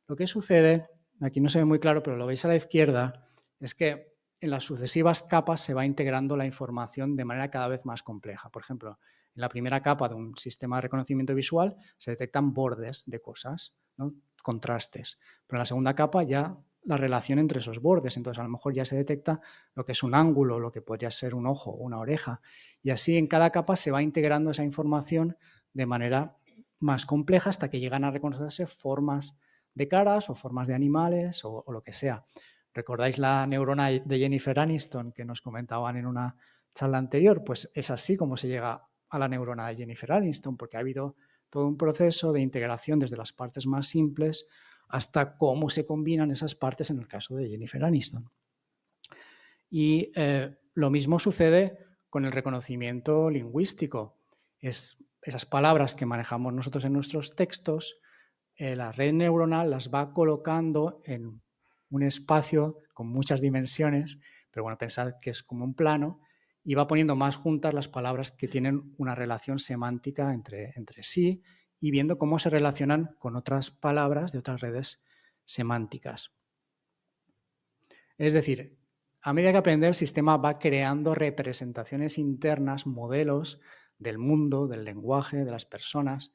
Lo que sucede, aquí no se ve muy claro, pero lo veis a la izquierda, es que en las sucesivas capas se va integrando la información de manera cada vez más compleja. Por ejemplo, en la primera capa de un sistema de reconocimiento visual se detectan bordes de cosas, ¿no? Contrastes. Pero en la segunda capa ya la relación entre esos bordes, entonces a lo mejor ya se detecta lo que es un ángulo, lo que podría ser un ojo, una oreja, y así en cada capa se va integrando esa información de manera más compleja hasta que llegan a reconocerse formas de caras o formas de animales o lo que sea. ¿Recordáis la neurona de Jennifer Aniston que nos comentaban en una charla anterior? Pues es así como se llega a la neurona de Jennifer Aniston, porque ha habido todo un proceso de integración desde las partes más simples hasta cómo se combinan esas partes en el caso de Jennifer Aniston. Y lo mismo sucede con el reconocimiento lingüístico. Esas palabras que manejamos nosotros en nuestros textos, la red neuronal las va colocando en un espacio con muchas dimensiones, pero bueno, pensar que es como un plano, y va poniendo más juntas las palabras que tienen una relación semántica entre sí y viendo cómo se relacionan con otras palabras de otras redes semánticas. Es decir, a medida que aprende el sistema va creando representaciones internas, modelos del mundo, del lenguaje, de las personas.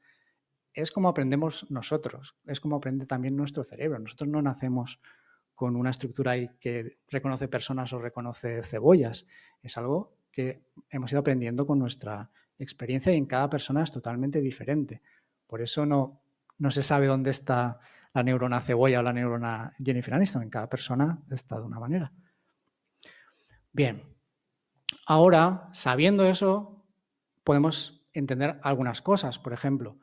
Es como aprendemos nosotros, es como aprende también nuestro cerebro. Nosotros no nacemos con una estructura ahí que reconoce personas o reconoce cebollas. Es algo que hemos ido aprendiendo con nuestra experiencia y en cada persona es totalmente diferente. Por eso no se sabe dónde está la neurona cebolla o la neurona Jennifer Aniston. En cada persona está de una manera. Bien, ahora, sabiendo eso, podemos entender algunas cosas. Por ejemplo,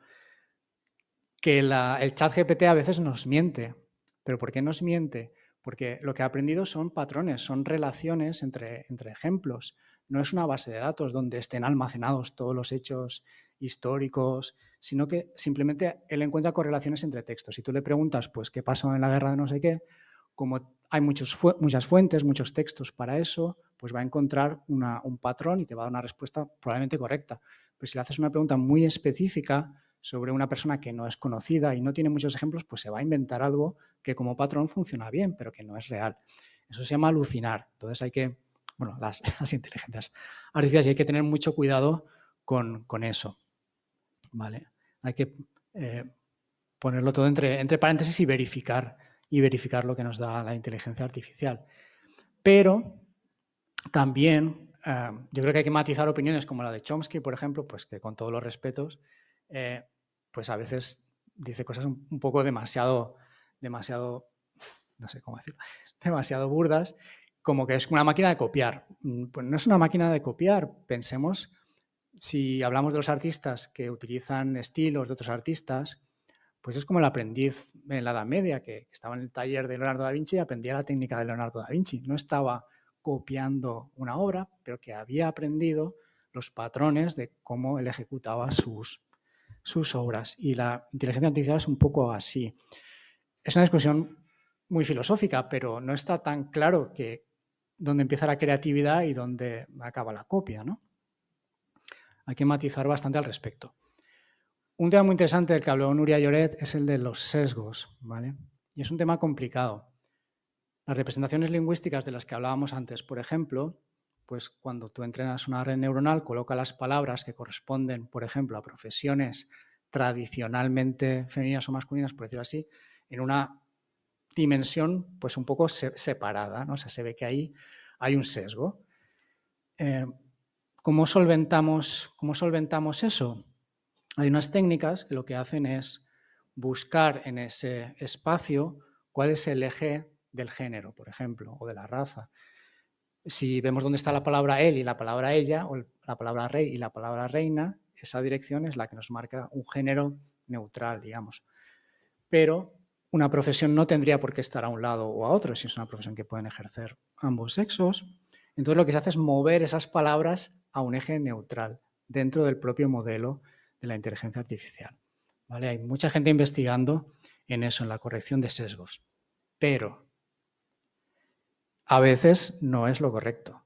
que el ChatGPT a veces nos miente. ¿Pero por qué nos miente? Porque lo que ha aprendido son patrones, son relaciones entre ejemplos. No es una base de datos donde estén almacenados todos los hechos históricos, sino que simplemente él encuentra correlaciones entre textos. Si tú le preguntas, pues, ¿qué pasó en la guerra de no sé qué? Como hay muchas fuentes, muchos textos para eso, pues va a encontrar un patrón y te va a dar una respuesta probablemente correcta. Pero si le haces una pregunta muy específica sobre una persona que no es conocida y no tiene muchos ejemplos, pues se va a inventar algo que como patrón funciona bien, pero que no es real. Eso se llama alucinar. Entonces hay que, bueno, las inteligencias artificiales, y hay que tener mucho cuidado con eso, ¿vale? Hay que ponerlo todo entre paréntesis y verificar lo que nos da la inteligencia artificial. Pero también yo creo que hay que matizar opiniones como la de Chomsky, por ejemplo, pues que con todos los respetos, pues a veces dice cosas un poco demasiado, no sé cómo decirlo, demasiado burdas, como que es una máquina de copiar. Pues no es una máquina de copiar. Pensemos, si hablamos de los artistas que utilizan estilos de otros artistas, pues es como el aprendiz en la Edad Media, que estaba en el taller de Leonardo da Vinci y aprendía la técnica de Leonardo da Vinci. No estaba copiando una obra, pero que había aprendido los patrones de cómo él ejecutaba sus obras. Y la inteligencia artificial es un poco así. Es una discusión muy filosófica, pero no está tan claro que dónde empieza la creatividad y dónde acaba la copia, ¿no? Hay que matizar bastante al respecto. Un tema muy interesante del que habló Nuria Lloret es el de los sesgos, ¿vale? Y es un tema complicado. Las representaciones lingüísticas de las que hablábamos antes, por ejemplo, pues cuando tú entrenas una red neuronal, coloca las palabras que corresponden, por ejemplo, a profesiones tradicionalmente femeninas o masculinas, por decirlo así, en una dimensión pues un poco separada, ¿no? O sea, se ve que ahí hay un sesgo. ¿Cómo solventamos eso? Hay unas técnicas que lo que hacen es buscar en ese espacio cuál es el eje del género, por ejemplo, o de la raza. Si vemos dónde está la palabra él y la palabra ella, o la palabra rey y la palabra reina, esa dirección es la que nos marca un género neutral, digamos. Pero una profesión no tendría por qué estar a un lado o a otro, si es una profesión que pueden ejercer ambos sexos. Entonces lo que se hace es mover esas palabras a un eje neutral dentro del propio modelo de la inteligencia artificial. ¿Vale? Hay mucha gente investigando en eso, en la corrección de sesgos. Pero a veces no es lo correcto.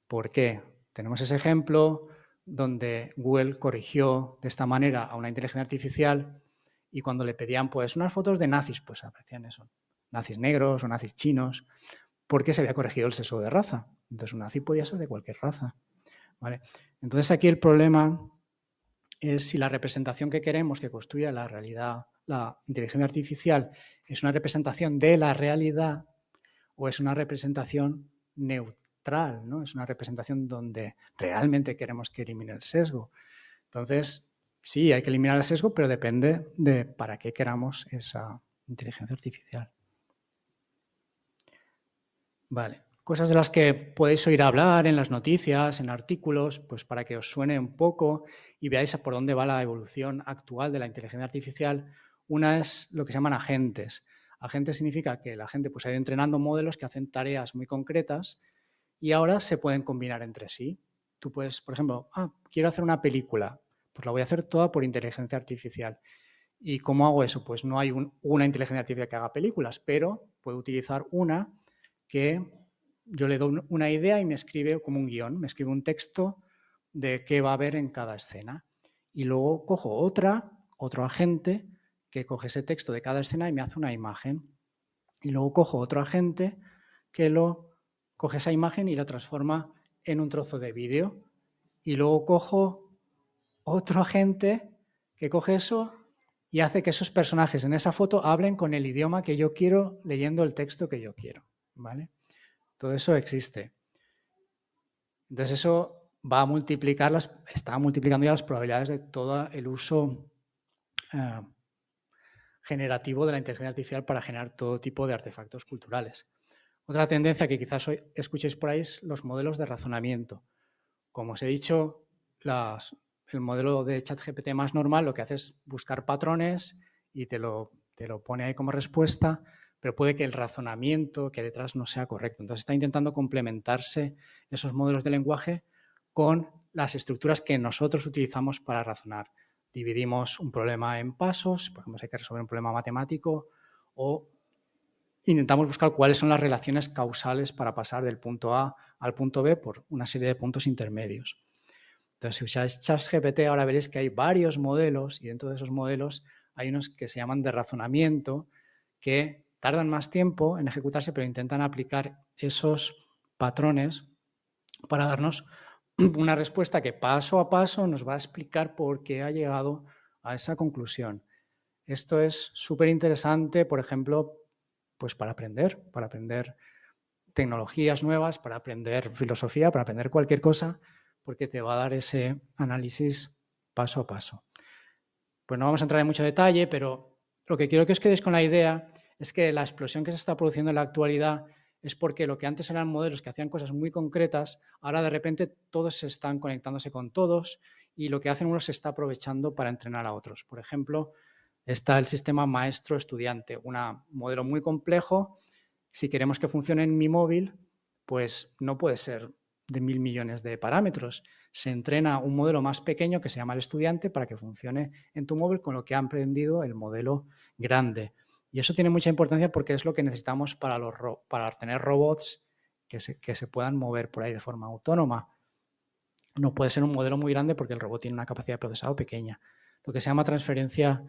¿Por qué? Tenemos ese ejemplo donde Google corrigió de esta manera a una inteligencia artificial y cuando le pedían pues unas fotos de nazis, pues aparecían eso, nazis negros o nazis chinos, porque se había corregido el sesgo de raza. Entonces un nazi podía ser de cualquier raza. ¿Vale? Entonces aquí el problema es si la representación que queremos que construya la realidad, la inteligencia artificial, es una representación de la realidad o es una representación neutral, ¿no? Es una representación donde realmente queremos que elimine el sesgo. Entonces, sí, hay que eliminar el sesgo, pero depende de para qué queramos esa inteligencia artificial. Vale. Cosas de las que podéis oír hablar en las noticias, en artículos, pues para que os suene un poco y veáis por dónde va la evolución actual de la inteligencia artificial. Una es lo que se llaman agentes. Agentes significa que la gente pues, ha ido entrenando modelos que hacen tareas muy concretas y ahora se pueden combinar entre sí. Tú puedes, por ejemplo, quiero hacer una película, pues la voy a hacer toda por inteligencia artificial. ¿Y cómo hago eso? Pues no hay una inteligencia artificial que haga películas, pero puedo utilizar una que yo le doy una idea y me escribe como un guión, me escribe un texto de qué va a haber en cada escena. Y luego cojo otro agente que coge ese texto de cada escena y me hace una imagen. Y luego cojo otro agente que coge esa imagen y la transforma en un trozo de vídeo. Y luego cojo otro agente que coge eso y hace que esos personajes en esa foto hablen con el idioma que yo quiero, leyendo el texto que yo quiero, ¿vale? Todo eso existe. Entonces eso va a multiplicar está multiplicando ya las probabilidades de todo el uso generativo de la inteligencia artificial para generar todo tipo de artefactos culturales. Otra tendencia que quizás hoy escuchéis por ahí es los modelos de razonamiento. Como os he dicho, el modelo de ChatGPT más normal lo que hace es buscar patrones y te lo pone ahí como respuesta, pero puede que el razonamiento que hay detrás no sea correcto. Entonces está intentando complementarse esos modelos de lenguaje con las estructuras que nosotros utilizamos para razonar. Dividimos un problema en pasos, por ejemplo, si hay que resolver un problema matemático, o intentamos buscar cuáles son las relaciones causales para pasar del punto A al punto B por una serie de puntos intermedios. Entonces, si usáis ChatGPT, ahora veréis que hay varios modelos y dentro de esos modelos hay unos que se llaman de razonamiento que tardan más tiempo en ejecutarse, pero intentan aplicar esos patrones para darnos una respuesta que paso a paso nos va a explicar por qué ha llegado a esa conclusión. Esto es súper interesante, por ejemplo, pues para aprender tecnologías nuevas, para aprender filosofía, para aprender cualquier cosa, porque te va a dar ese análisis paso a paso. Pues no vamos a entrar en mucho detalle, pero lo que quiero que os quedéis con la idea es que la explosión que se está produciendo en la actualidad es porque lo que antes eran modelos que hacían cosas muy concretas, ahora de repente todos se están conectándose con todos y lo que hacen unos se está aprovechando para entrenar a otros. Por ejemplo, está el sistema maestro-estudiante, un modelo muy complejo. Si queremos que funcione en mi móvil, pues no puede ser de 1000 millones de parámetros. Se entrena un modelo más pequeño que se llama el estudiante para que funcione en tu móvil con lo que ha aprendido el modelo grande. Y eso tiene mucha importancia porque es lo que necesitamos para tener robots que se puedan mover por ahí de forma autónoma. No puede ser un modelo muy grande porque el robot tiene una capacidad de procesado pequeña. Lo que se llama transferencia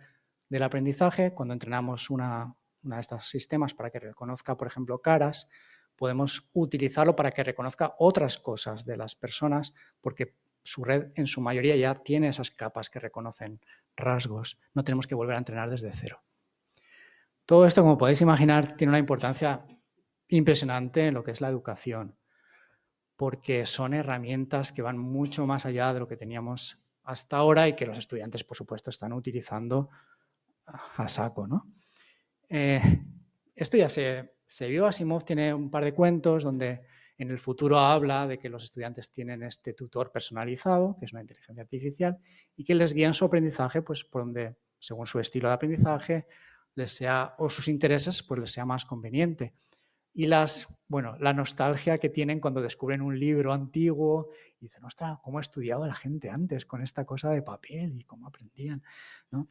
del aprendizaje, cuando entrenamos una de estos sistemas para que reconozca, por ejemplo, caras, podemos utilizarlo para que reconozca otras cosas de las personas, porque su red en su mayoría ya tiene esas capas que reconocen rasgos. No tenemos que volver a entrenar desde cero. Todo esto, como podéis imaginar, tiene una importancia impresionante en lo que es la educación, porque son herramientas que van mucho más allá de lo que teníamos hasta ahora y que los estudiantes, por supuesto, están utilizando a saco, ¿no? Esto ya se vio. Asimov tiene un par de cuentos donde en el futuro habla de que los estudiantes tienen este tutor personalizado, que es una inteligencia artificial, y que les guía en su aprendizaje, pues por donde, según su estilo de aprendizaje, o sus intereses, pues les sea más conveniente. Y la nostalgia que tienen cuando descubren un libro antiguo y dicen, ostras, ¿cómo ha estudiado la gente antes con esta cosa de papel y cómo aprendían, ¿no?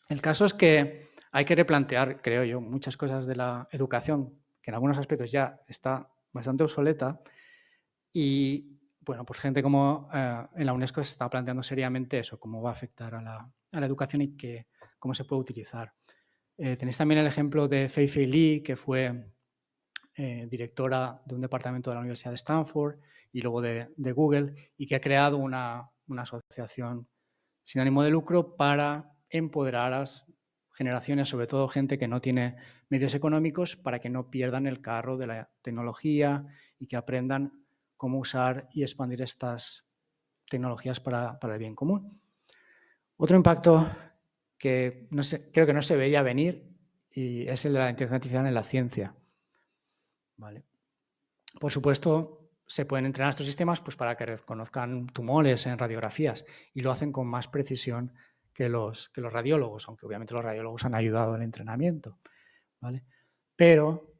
El caso es que hay que replantear, creo yo, muchas cosas de la educación, que en algunos aspectos ya está bastante obsoleta. Y bueno, pues gente como en la UNESCO se está planteando seriamente eso, cómo va a afectar a la educación y cómo se puede utilizar. Tenéis también el ejemplo de Fei-Fei Li, que fue directora de un departamento de la Universidad de Stanford y luego de Google, y que ha creado una asociación sin ánimo de lucro para empoderar a las generaciones, sobre todo gente que no tiene medios económicos, para que no pierdan el carro de la tecnología y que aprendan cómo usar y expandir estas tecnologías para el bien común. Otro impacto que creo que no se veía venir y es el de la inteligencia artificial en la ciencia. ¿Vale? Por supuesto, se pueden entrenar estos sistemas pues, para que reconozcan tumores en radiografías y lo hacen con más precisión que los radiólogos, aunque obviamente los radiólogos han ayudado al entrenamiento, ¿vale? Pero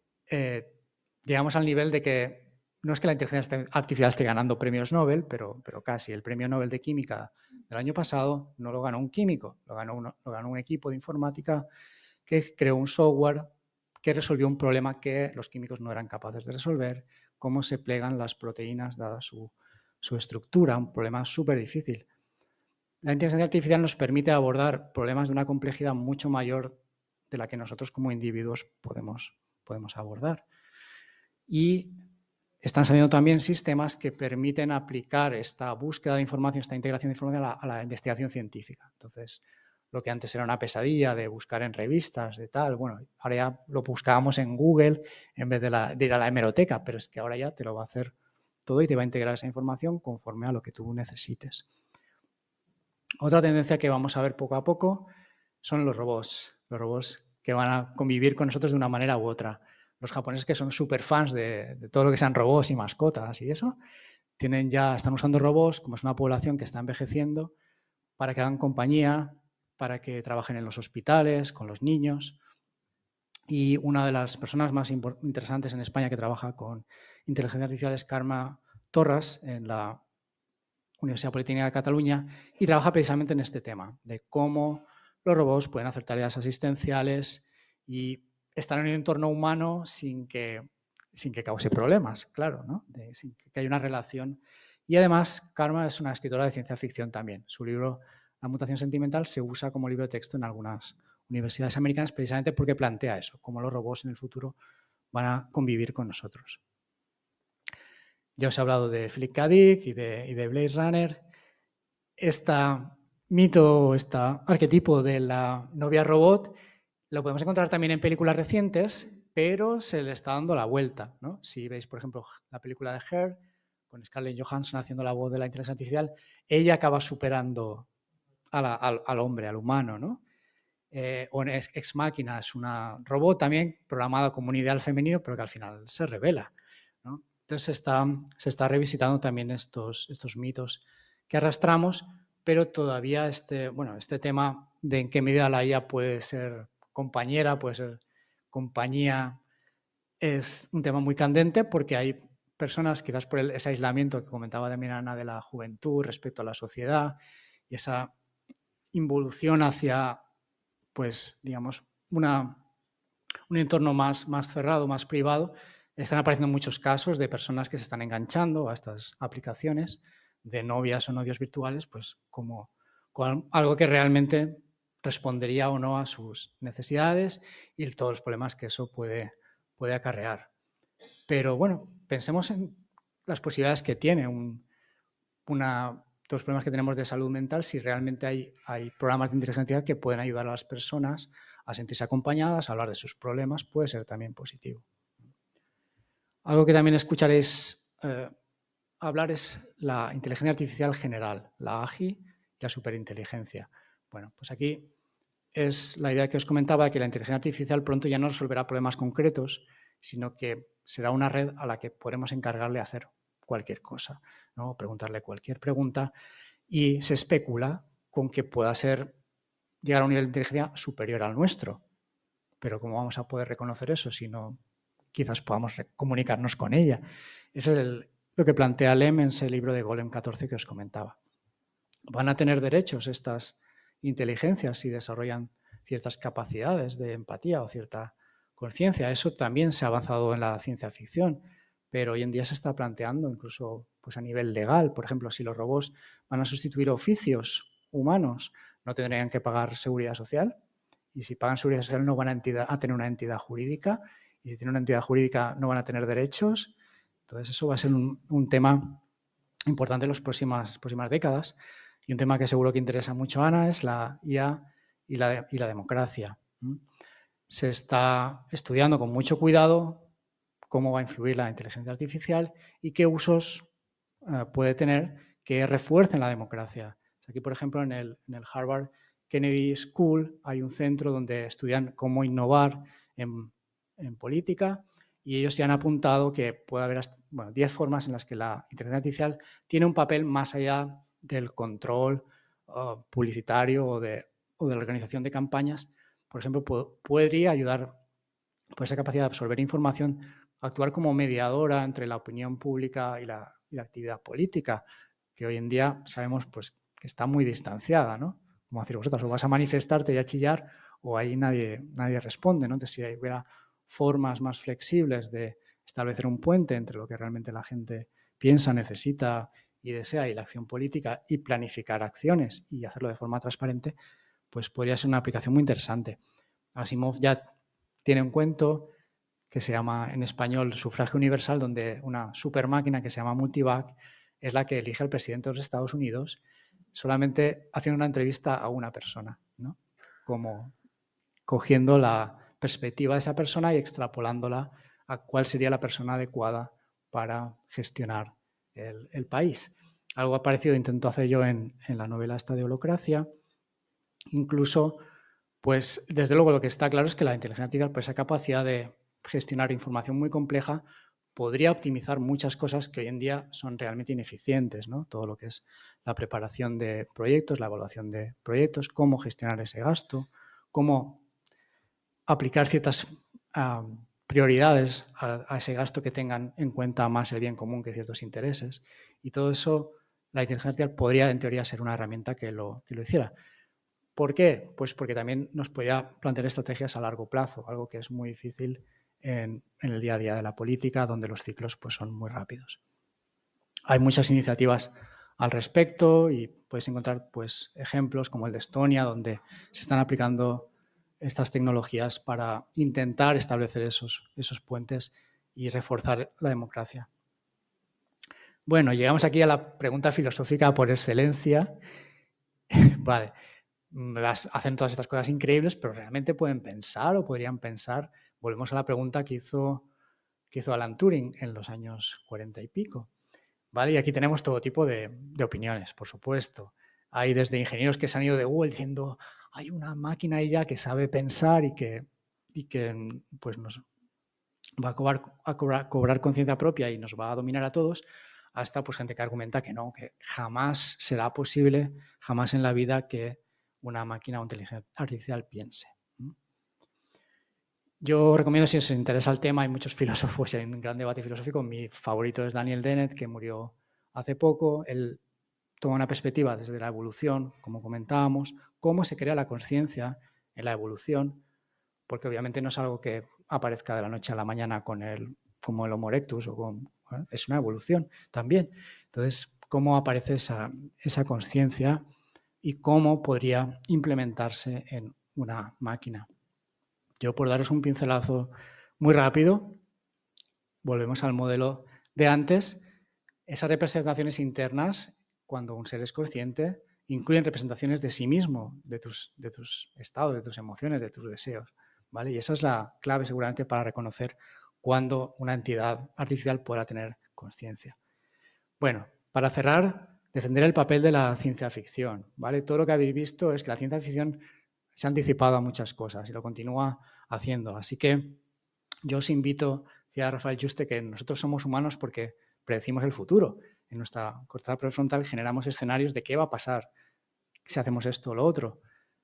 llegamos al nivel de que no es que la inteligencia artificial esté ganando premios Nobel, pero casi. El premio Nobel de Química del año pasado no lo ganó un químico, lo ganó un equipo de informática que creó un software que resolvió un problema que los químicos no eran capaces de resolver, cómo se plegan las proteínas dada su estructura, un problema súper difícil. La inteligencia artificial nos permite abordar problemas de una complejidad mucho mayor de la que nosotros como individuos podemos abordar. Y están saliendo también sistemas que permiten aplicar esta búsqueda de información, esta integración de información a la investigación científica. Entonces, lo que antes era una pesadilla de buscar en revistas, de tal, bueno, ahora ya lo buscábamos en Google en vez de ir a la hemeroteca, pero es que ahora ya te lo va a hacer todo y te va a integrar esa información conforme a lo que tú necesites. Otra tendencia que vamos a ver poco a poco son los robots que van a convivir con nosotros de una manera u otra. Los japoneses, que son súper fans de todo lo que sean robots y mascotas y eso, están usando robots, como es una población que está envejeciendo, para que hagan compañía, para que trabajen en los hospitales, con los niños. Y una de las personas más interesantes en España que trabaja con inteligencia artificial es Carme Torras, en la Universidad Politécnica de Cataluña, y trabaja precisamente en este tema, de cómo los robots pueden hacer tareas asistenciales y estar en un entorno humano sin que cause problemas, claro, ¿no? Sin que haya una relación. Y además, Carme es una escritora de ciencia ficción también. Su libro La mutación sentimental se usa como libro de texto en algunas universidades americanas precisamente porque plantea eso, cómo los robots en el futuro van a convivir con nosotros. Ya os he hablado de Philip K. Dick y de Blade Runner. Esta mito, este arquetipo de la novia robot, lo podemos encontrar también en películas recientes, pero se le está dando la vuelta, ¿no? Si veis, por ejemplo, la película de Her, con Scarlett Johansson haciendo la voz de la inteligencia artificial, ella acaba superando al hombre, al humano, ¿no? O en Ex Machina es una robot también programada como un ideal femenino, pero que al final se revela, ¿no? Entonces se está revisitando también estos mitos que arrastramos, pero todavía este tema de en qué medida la IA puede ser compañera, puede ser compañía, es un tema muy candente porque hay personas, quizás por ese aislamiento que comentaba también Ana de la juventud respecto a la sociedad y esa involución hacia, pues, digamos, un entorno más cerrado, más privado. Están apareciendo muchos casos de personas que se están enganchando a estas aplicaciones de novias o novios virtuales, pues como con algo que realmente respondería o no a sus necesidades y todos los problemas que eso puede acarrear. Pero bueno, pensemos en las posibilidades que tiene todos los problemas que tenemos de salud mental, si realmente hay programas de inteligencia artificial que pueden ayudar a las personas a sentirse acompañadas, a hablar de sus problemas, puede ser también positivo. Algo que también escucharéis hablar es la inteligencia artificial general, la AGI y la superinteligencia. Bueno, pues aquí es la idea que os comentaba de que la inteligencia artificial pronto ya no resolverá problemas concretos, sino que será una red a la que podremos encargarle hacer cualquier cosa, ¿no? Preguntarle cualquier pregunta, y se especula con que pueda llegar a un nivel de inteligencia superior al nuestro. Pero ¿cómo vamos a poder reconocer eso si no quizás podamos comunicarnos con ella? Eso es lo que plantea Lem en ese libro de Golem 14 que os comentaba. ¿Van a tener derechos estas inteligencias si desarrollan ciertas capacidades de empatía o cierta conciencia? Eso también se ha avanzado en la ciencia ficción, pero hoy en día se está planteando incluso pues, a nivel legal. Por ejemplo, si los robots van a sustituir oficios humanos, no tendrían que pagar seguridad social. Y si pagan seguridad social no van a tener una entidad jurídica. Y si tienen una entidad jurídica no van a tener derechos. Entonces eso va a ser un tema importante en las próximas décadas. Y un tema que seguro que interesa mucho a Ana es la IA y la democracia. Se está estudiando con mucho cuidado cómo va a influir la inteligencia artificial y qué usos puede tener que refuercen la democracia. Aquí, por ejemplo, en el Harvard Kennedy School hay un centro donde estudian cómo innovar en política y ellos se han apuntado que puede haber 10 formas en las que la inteligencia artificial tiene un papel más allá del control publicitario o de la organización de campañas. Por ejemplo, podría ayudar por esa capacidad de absorber información, actuar como mediadora entre la opinión pública y la actividad política, que hoy en día sabemos pues, que está muy distanciada, ¿no? Como decir vosotros, o vas a manifestarte y a chillar o ahí nadie responde, ¿no? Entonces, si hubiera formas más flexibles de establecer un puente entre lo que realmente la gente piensa, necesita y desea y la acción política y planificar acciones y hacerlo de forma transparente, pues podría ser una aplicación muy interesante. Asimov ya tiene un cuento que se llama en español Sufragio Universal, donde una super máquina que se llama Multivac es la que elige al presidente de los Estados Unidos solamente haciendo una entrevista a una persona, ¿no? Como cogiendo la perspectiva de esa persona y extrapolándola a cuál sería la persona adecuada para gestionar el país. Algo parecido intento hacer yo en la novela esta de Holocracia. Incluso, pues desde luego lo que está claro es que la inteligencia artificial, por esa capacidad de gestionar información muy compleja, podría optimizar muchas cosas que hoy en día son realmente ineficientes, ¿no? Todo lo que es la preparación de proyectos, la evaluación de proyectos, cómo gestionar ese gasto, cómo aplicar ciertas prioridades a ese gasto que tengan en cuenta más el bien común que ciertos intereses. Y todo eso, la inteligencia artificial podría, en teoría, ser una herramienta que lo hiciera. ¿Por qué? Pues porque también nos podría plantear estrategias a largo plazo, algo que es muy difícil en el día a día de la política, donde los ciclos pues, son muy rápidos. Hay muchas iniciativas al respecto y podéis encontrar pues, ejemplos como el de Estonia, donde se están aplicando estas tecnologías para intentar establecer esos puentes y reforzar la democracia. Bueno, llegamos aquí a la pregunta filosófica por excelencia. Vale. Hacen todas estas cosas increíbles, pero realmente pueden pensar o podrían pensar. Volvemos a la pregunta que hizo Alan Turing en los años 40 y pico. ¿Vale? Y aquí tenemos todo tipo de opiniones, por supuesto. Hay desde ingenieros que se han ido de Google diciendo hay una máquina ahí ya que sabe pensar y que pues nos va a cobrar conciencia propia y nos va a dominar a todos, hasta pues gente que argumenta que no, que jamás será posible, jamás en la vida que una máquina o inteligencia artificial piense. Yo recomiendo, si os interesa el tema, hay muchos filósofos y hay un gran debate filosófico. Mi favorito es Daniel Dennett, que murió hace poco. Él toma una perspectiva desde la evolución, como comentábamos, cómo se crea la conciencia en la evolución, porque obviamente no es algo que aparezca de la noche a la mañana como el Homo erectus, es una evolución también. Entonces, cómo aparece esa conciencia y cómo podría implementarse en una máquina. Yo, por daros un pincelazo muy rápido, volvemos al modelo de antes. Esas representaciones internas, cuando un ser es consciente, incluyen representaciones de sí mismo, de tus estados, de tus emociones, de tus deseos, ¿vale? Y esa es la clave seguramente para reconocer cuándo una entidad artificial pueda tener conciencia. Bueno, para cerrar, defender el papel de la ciencia ficción, ¿vale? Todo lo que habéis visto es que la ciencia ficción se ha anticipado a muchas cosas y lo continúa haciendo. Así que yo os invito, decía Rafael Juste, que nosotros somos humanos porque predecimos el futuro. En nuestra corteza prefrontal generamos escenarios de qué va a pasar si hacemos esto o lo otro.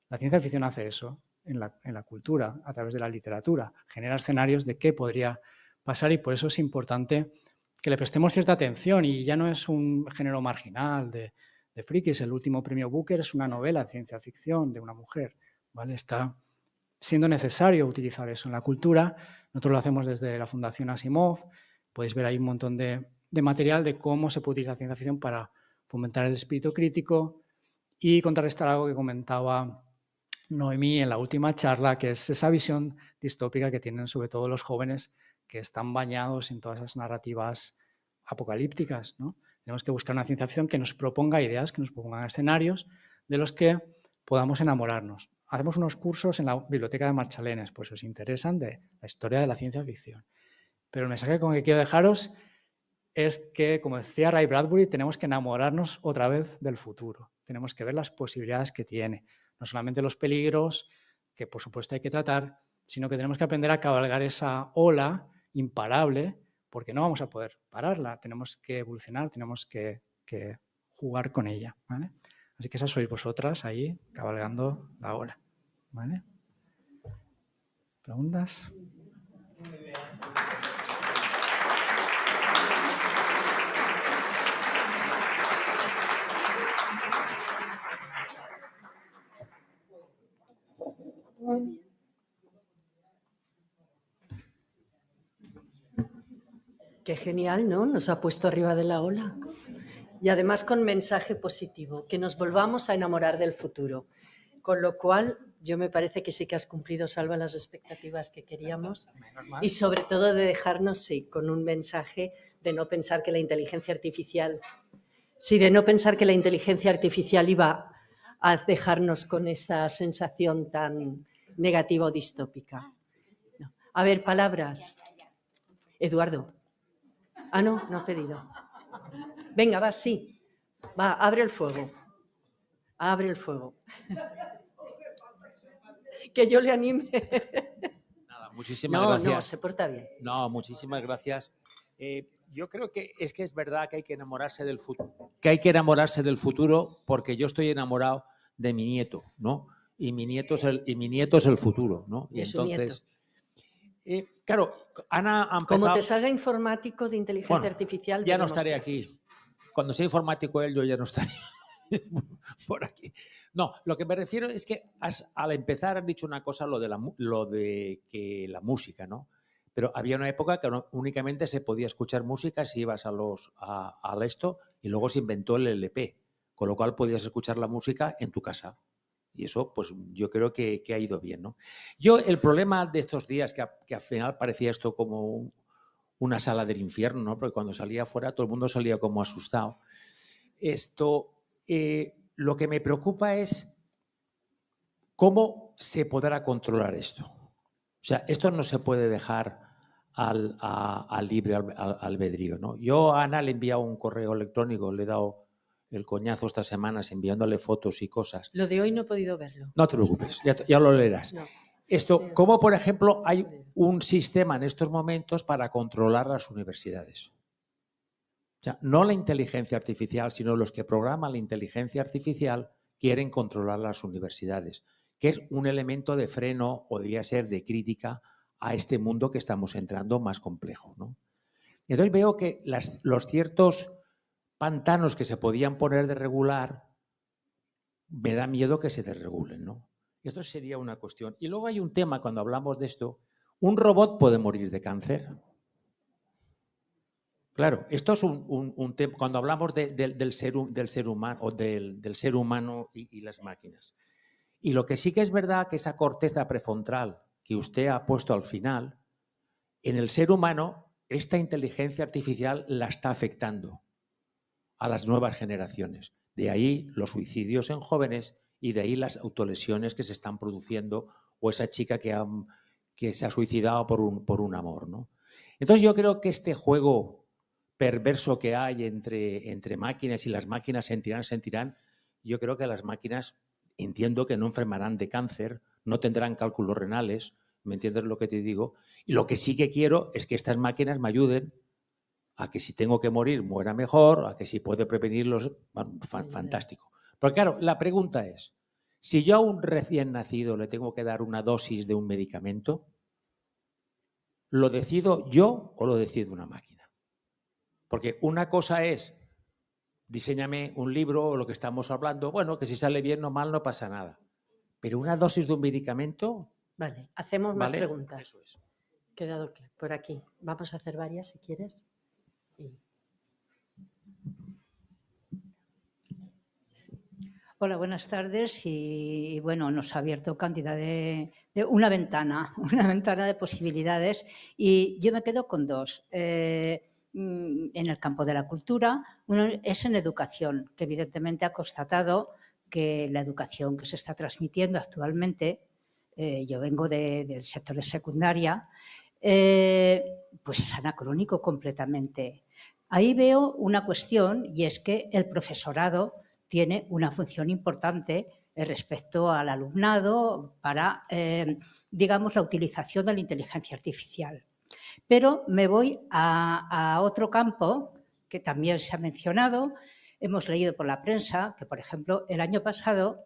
La ciencia ficción hace eso en la cultura, a través de la literatura. Genera escenarios de qué podría pasar y por eso es importante que le prestemos cierta atención, y ya no es un género marginal de frikis. El último premio Booker es una novela de ciencia ficción de una mujer, ¿vale? Está siendo necesario utilizar eso en la cultura. Nosotros lo hacemos desde la Fundación Asimov. Podéis ver ahí un montón de material de cómo se puede utilizar la ciencia ficción para fomentar el espíritu crítico y contrarrestar algo que comentaba Noemí en la última charla, que es esa visión distópica que tienen sobre todo los jóvenes, que están bañados en todas esas narrativas apocalípticas, ¿no? Tenemos que buscar una ciencia ficción que nos proponga ideas, que nos propongan escenarios de los que podamos enamorarnos. Hacemos unos cursos en la biblioteca de Marchalenes, pues si os interesan, de la historia de la ciencia ficción. Pero el mensaje con el que quiero dejaros es que, como decía Ray Bradbury, tenemos que enamorarnos otra vez del futuro. Tenemos que ver las posibilidades que tiene. No solamente los peligros, que por supuesto hay que tratar, sino que tenemos que aprender a cabalgar esa ola imparable, porque no vamos a poder pararla. Tenemos que evolucionar, tenemos que jugar con ella, ¿vale? Así que esas sois vosotras ahí cabalgando la ola, ¿vale? ¿Preguntas? Muy bien. Qué genial, ¿no? Nos ha puesto arriba de la ola. Y además con mensaje positivo, que nos volvamos a enamorar del futuro. Con lo cual, yo me parece que sí que has cumplido, Salva, las expectativas que queríamos. Y sobre todo de dejarnos, sí, con un mensaje de no pensar que la inteligencia artificial... Sí, de no pensar que la inteligencia artificial iba a dejarnos con esa sensación tan negativa o distópica. No. A ver, palabras. Eduardo. Ah, no ha pedido. Venga, va, sí. Va, abre el fuego. Abre el fuego. Que yo le anime. Nada, muchísimas gracias. No, se porta bien. No, muchísimas gracias. Yo creo que es verdad que hay que enamorarse del futuro. Que hay que enamorarse del futuro, porque yo estoy enamorado de mi nieto, ¿no? Y mi nieto es el futuro, ¿no? Y entonces, claro, Ana ha empezado... Como te salga informático de inteligencia artificial... Ya no estaré aquí. Cuando sea informático él, yo ya no estaré por aquí. No, lo que me refiero es que al empezar has dicho una cosa, lo de que la música, ¿no? Pero había una época que únicamente se podía escuchar música si ibas al esto, y luego se inventó el LP, con lo cual podías escuchar la música en tu casa. Y eso, pues yo creo que ha ido bien, ¿no? El problema de estos días, que al final parecía esto como una sala del infierno, ¿no? Porque cuando salía afuera todo el mundo salía como asustado. lo que me preocupa es cómo se podrá controlar esto. O sea, esto no se puede dejar al libre albedrío, ¿no? Yo a Ana le he enviado un correo electrónico, le he dado el coñazo estas semanas enviándole fotos y cosas. Lo de hoy no he podido verlo. No te preocupes, ya lo leerás. No. Esto, Sí. ¿cómo, por ejemplo, hay un sistema en estos momentos para controlar las universidades? O sea, no la inteligencia artificial, sino los que programan la inteligencia artificial quieren controlar las universidades, que es un elemento de freno, podría ser de crítica a este mundo que estamos entrando más complejo, ¿no? Entonces veo que los ciertos pantanos que se podían poner de regular, me da miedo que se desregulen, ¿no? Esto sería una cuestión. Y luego hay un tema, cuando hablamos de esto, ¿un robot puede morir de cáncer? Claro, esto es un tema, cuando hablamos del ser humano o del ser humano y las máquinas. Y lo que sí que es verdad que esa corteza prefrontal que usted ha puesto al final, en el ser humano, esta inteligencia artificial la está afectando a las nuevas generaciones. De ahí los suicidios en jóvenes y de ahí las autolesiones que se están produciendo o esa chica que se ha suicidado por un amor, ¿no? Entonces yo creo que este juego perverso que hay entre máquinas y las máquinas sentirán, yo creo que las máquinas entiendo que no enfermarán de cáncer, no tendrán cálculos renales, ¿me entiendes lo que te digo? Y lo que sí que quiero es que estas máquinas me ayuden a que si tengo que morir, muera mejor, a que si puedo prevenirlos, fantástico. Porque claro, la pregunta es, si yo a un recién nacido le tengo que dar una dosis de un medicamento, ¿lo decido yo o lo decide una máquina? Porque una cosa es, diséñame un libro o lo que estamos hablando, bueno, que si sale bien o mal no pasa nada. Pero una dosis de un medicamento... Vale, hacemos más ¿vale? preguntas. Eso es. Quedado claro. Por aquí. Vamos a hacer varias si quieres. Hola, buenas tardes. Y bueno, nos ha abierto cantidad de una ventana de posibilidades. Y yo me quedo con dos. En el campo de la cultura, uno es en educación, que evidentemente ha constatado que la educación que se está transmitiendo actualmente, yo vengo del sector de secundaria, pues es anacrónico completamente. Ahí veo una cuestión y es que el profesorado tiene una función importante respecto al alumnado para, digamos, la utilización de la inteligencia artificial. Pero me voy a otro campo que también se ha mencionado. Hemos leído por la prensa que, por ejemplo, el año pasado,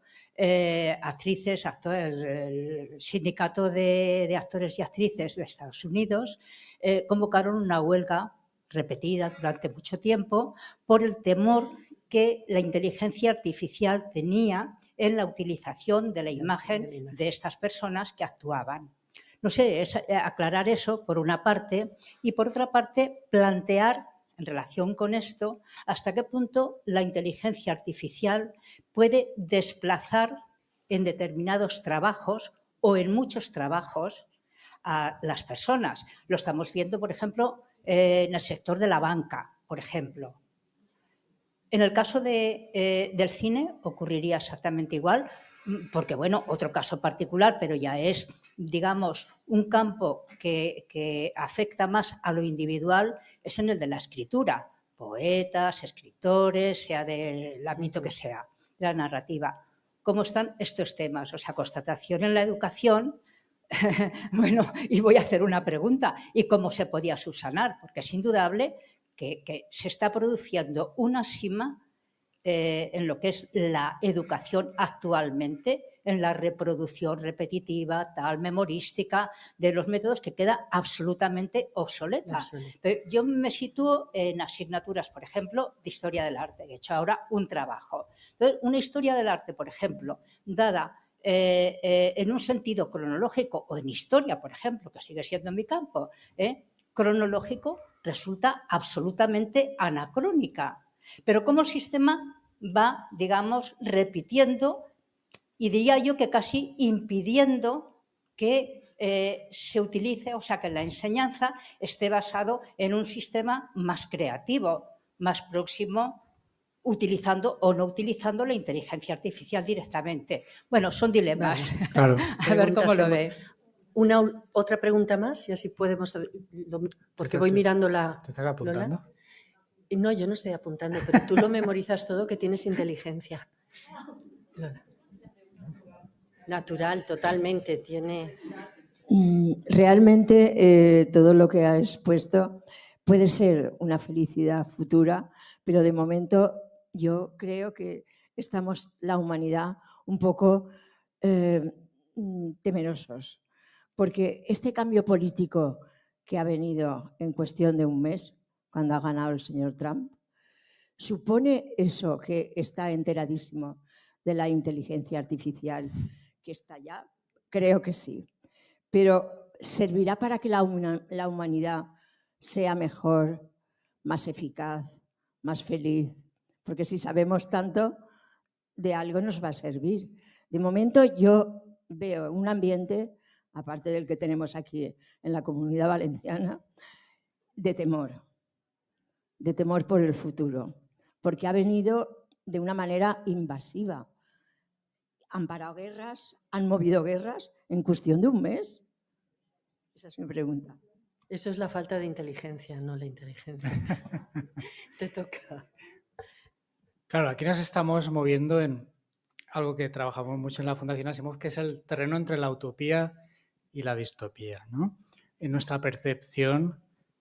actrices, actores, el sindicato de actores y actrices de Estados Unidos convocaron una huelga repetida durante mucho tiempo por el temor que la inteligencia artificial tenía en la utilización de la imagen de estas personas que actuaban. No sé, es aclarar eso por una parte y por otra parte plantear en relación con esto hasta qué punto la inteligencia artificial puede desplazar en determinados trabajos o en muchos trabajos a las personas. Lo estamos viendo, por ejemplo, en el sector de la banca, por ejemplo. En el caso del cine ocurriría exactamente igual, porque, bueno, otro caso particular, pero ya es, digamos, un campo que afecta más a lo individual, es en el de la escritura. Poetas, escritores, sea del ámbito que sea, la narrativa. ¿Cómo están estos temas? O sea, constatación en la educación. Bueno, y voy a hacer una pregunta. ¿Y cómo se podía subsanar? Porque es indudable que se está produciendo una sima en lo que es la educación actualmente, en la reproducción repetitiva, tal, memorística, de los métodos que queda absolutamente obsoleta. Yo me sitúo en asignaturas, por ejemplo, de historia del arte. He hecho ahora un trabajo. Entonces, una historia del arte, por ejemplo, dada en un sentido cronológico o en historia, por ejemplo, que sigue siendo mi campo, cronológico, resulta absolutamente anacrónica. Pero como el sistema va, digamos, repitiendo y diría yo que casi impidiendo que se utilice, o sea, que la enseñanza esté basado en un sistema más creativo, más próximo utilizando o no utilizando la inteligencia artificial directamente. Bueno, son dilemas. Vale, claro. A ver cómo lo ve. Otra pregunta más y así podemos... Porque voy mirando la... ¿Tú estás apuntando? Lola. No, yo no estoy apuntando, pero tú lo memorizas todo, que tienes inteligencia. Lola. Natural, totalmente, tiene... Realmente todo lo que has expuesto puede ser una felicidad futura, pero de momento yo creo que estamos, la humanidad, un poco temerosos, porque este cambio político que ha venido en cuestión de un mes, cuando ha ganado el señor Trump, ¿supone eso que está enteradísimo de la inteligencia artificial que está ya? Creo que sí. Pero ¿servirá para que la humanidad sea mejor, más eficaz, más feliz? Porque si sabemos tanto, de algo nos va a servir. De momento yo veo un ambiente, aparte del que tenemos aquí en la Comunidad Valenciana, de temor por el futuro, porque ha venido de una manera invasiva. Han parado guerras, han movido guerras en cuestión de un mes. Esa es mi pregunta. Eso es la falta de inteligencia, no la inteligencia. Te toca. Claro, aquí nos estamos moviendo en algo que trabajamos mucho en la Fundación Asimov, que es el terreno entre la utopía y la distopía, ¿no? En nuestra percepción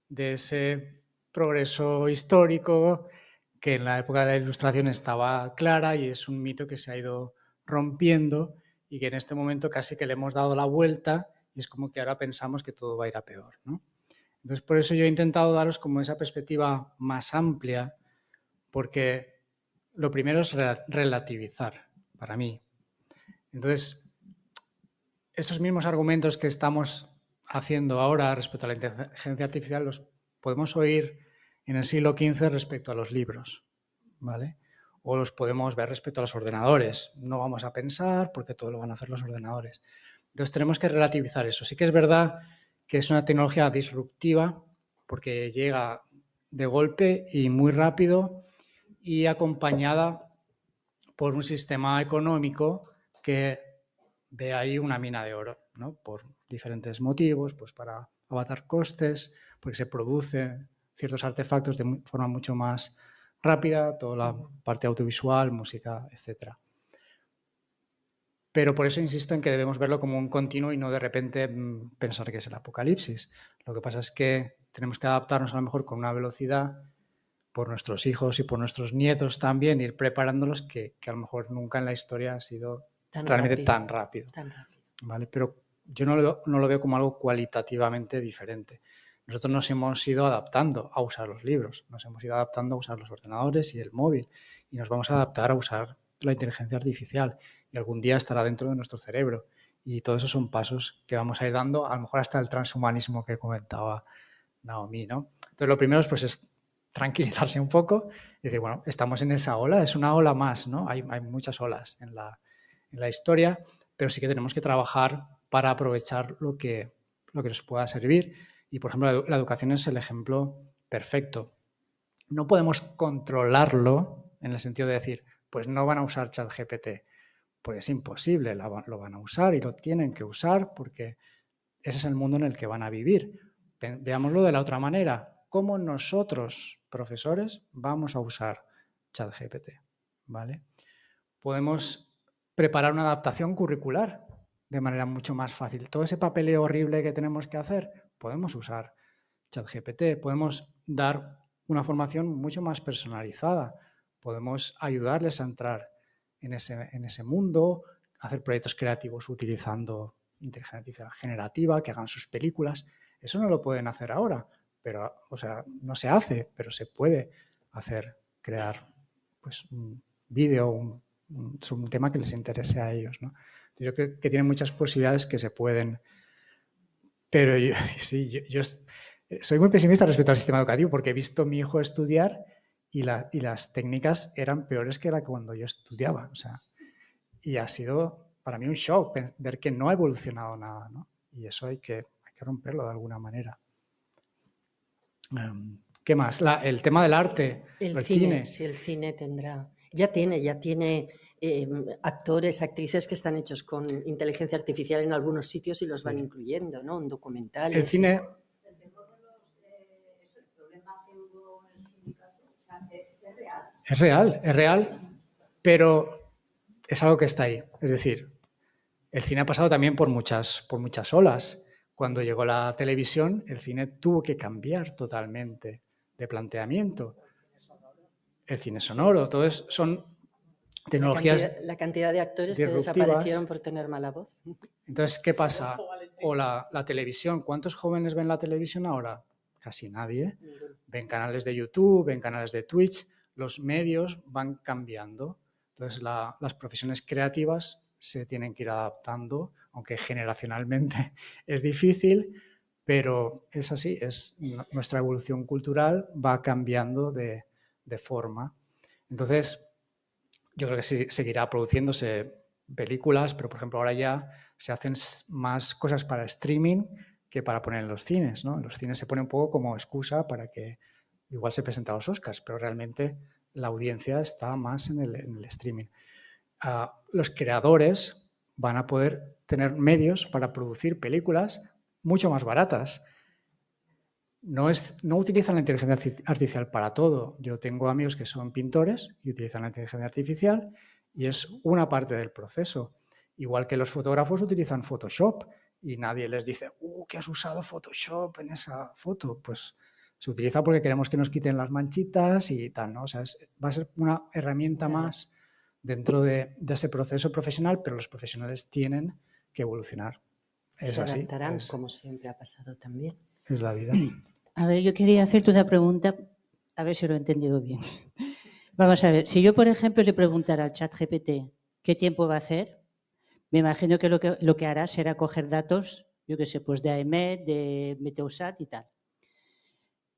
de ese progreso histórico que en la época de la Ilustración estaba clara y es un mito que se ha ido rompiendo y que en este momento casi que le hemos dado la vuelta y es como que ahora pensamos que todo va a ir a peor, ¿no? Entonces, por eso yo he intentado daros como esa perspectiva más amplia, porque lo primero es relativizar, para mí. Entonces, esos mismos argumentos que estamos haciendo ahora respecto a la inteligencia artificial los podemos oír en el siglo XV respecto a los libros, ¿vale? O los podemos ver respecto a los ordenadores. No vamos a pensar porque todo lo van a hacer los ordenadores. Entonces tenemos que relativizar eso. Sí que es verdad que es una tecnología disruptiva porque llega de golpe y muy rápido y acompañada por un sistema económico que ve ahí una mina de oro, ¿no? Por diferentes motivos, pues para abatar costes, porque se producen ciertos artefactos de forma mucho más rápida, toda la parte audiovisual, música, etc. Pero por eso insisto en que debemos verlo como un continuo y no de repente pensar que es el apocalipsis. Lo que pasa es que tenemos que adaptarnos a lo mejor con una velocidad por nuestros hijos y por nuestros nietos también, ir preparándolos que a lo mejor nunca en la historia ha sido realmente tan rápido. ¿Vale? Pero yo no lo veo como algo cualitativamente diferente. Nosotros nos hemos ido adaptando a usar los libros, nos hemos ido adaptando a usar los ordenadores y el móvil y nos vamos a adaptar a usar la inteligencia artificial y algún día estará dentro de nuestro cerebro y todo eso son pasos que vamos a ir dando, a lo mejor hasta el transhumanismo que comentaba Naomi, ¿no? Entonces lo primero pues es tranquilizarse un poco y decir, bueno, estamos en esa ola, es una ola más, ¿no? Hay muchas olas en la historia, pero sí que tenemos que trabajar para aprovechar lo que nos pueda servir. Y, por ejemplo, la educación es el ejemplo perfecto. No podemos controlarlo en el sentido de decir, pues no van a usar ChatGPT. Pues es imposible, lo van a usar y lo tienen que usar porque ese es el mundo en el que van a vivir. Veámoslo de la otra manera. ¿Cómo nosotros, profesores, vamos a usar ChatGPT? ¿Vale? Podemos preparar una adaptación curricular de manera mucho más fácil. Todo ese papeleo horrible que tenemos que hacer, podemos usar ChatGPT, podemos dar una formación mucho más personalizada, podemos ayudarles a entrar en ese mundo, hacer proyectos creativos utilizando inteligencia generativa, que hagan sus películas. Eso no lo pueden hacer ahora, pero, o sea, no se hace, pero se puede hacer, crear pues, un vídeo, un tema que les interese a ellos, ¿no? Yo creo que tienen muchas posibilidades que se pueden, pero yo soy muy pesimista respecto al sistema educativo porque he visto a mi hijo estudiar y las técnicas eran peores que cuando yo estudiaba, o sea, y ha sido para mí un shock ver que no ha evolucionado nada, ¿no? Y eso hay que romperlo de alguna manera. ¿Qué más? El tema del arte, el cine. Sí, el cine tendrá. Ya tiene actores, actrices que están hechos con inteligencia artificial en algunos sitios y los van incluyendo, ¿no? En documentales. El cine... Es real, pero es algo que está ahí. Es decir, el cine ha pasado también por muchas olas. Cuando llegó la televisión, el cine tuvo que cambiar totalmente de planteamiento. El cine sonoro, todo eso son tecnologías. La cantidad de actores que disruptivas. Desaparecieron por tener mala voz. Entonces, ¿qué pasa? O la televisión. ¿Cuántos jóvenes ven la televisión ahora? Casi nadie. Ven canales de YouTube, ven canales de Twitch. Los medios van cambiando. Entonces, las profesiones creativas se tienen que ir adaptando, aunque generacionalmente es difícil, pero es así. Nuestra evolución cultural va cambiando de forma. Entonces, yo creo que sí, seguirá produciéndose películas, pero por ejemplo ahora ya se hacen más cosas para streaming que para poner en los cines, ¿no? En los cines se pone un poco como excusa para que igual se presenten a los Oscars, pero realmente la audiencia está más en el streaming. Los creadores van a poder tener medios para producir películas mucho más baratas. No utilizan la inteligencia artificial para todo. Yo tengo amigos que son pintores y utilizan la inteligencia artificial y es una parte del proceso. Igual que los fotógrafos utilizan Photoshop y nadie les dice, ¿qué has usado Photoshop en esa foto? Pues se utiliza porque queremos que nos quiten las manchitas y tal, ¿no? O sea, va a ser una herramienta más dentro de ese proceso profesional, pero los profesionales tienen que evolucionar. Es así. Se adaptarán, como siempre ha pasado también. Es la vida. A ver, yo quería hacerte una pregunta, a ver si lo he entendido bien. Vamos a ver, si yo, por ejemplo, le preguntara al ChatGPT qué tiempo va a hacer, me imagino que lo que hará será coger datos, yo qué sé, pues de AEMET, de Meteosat y tal.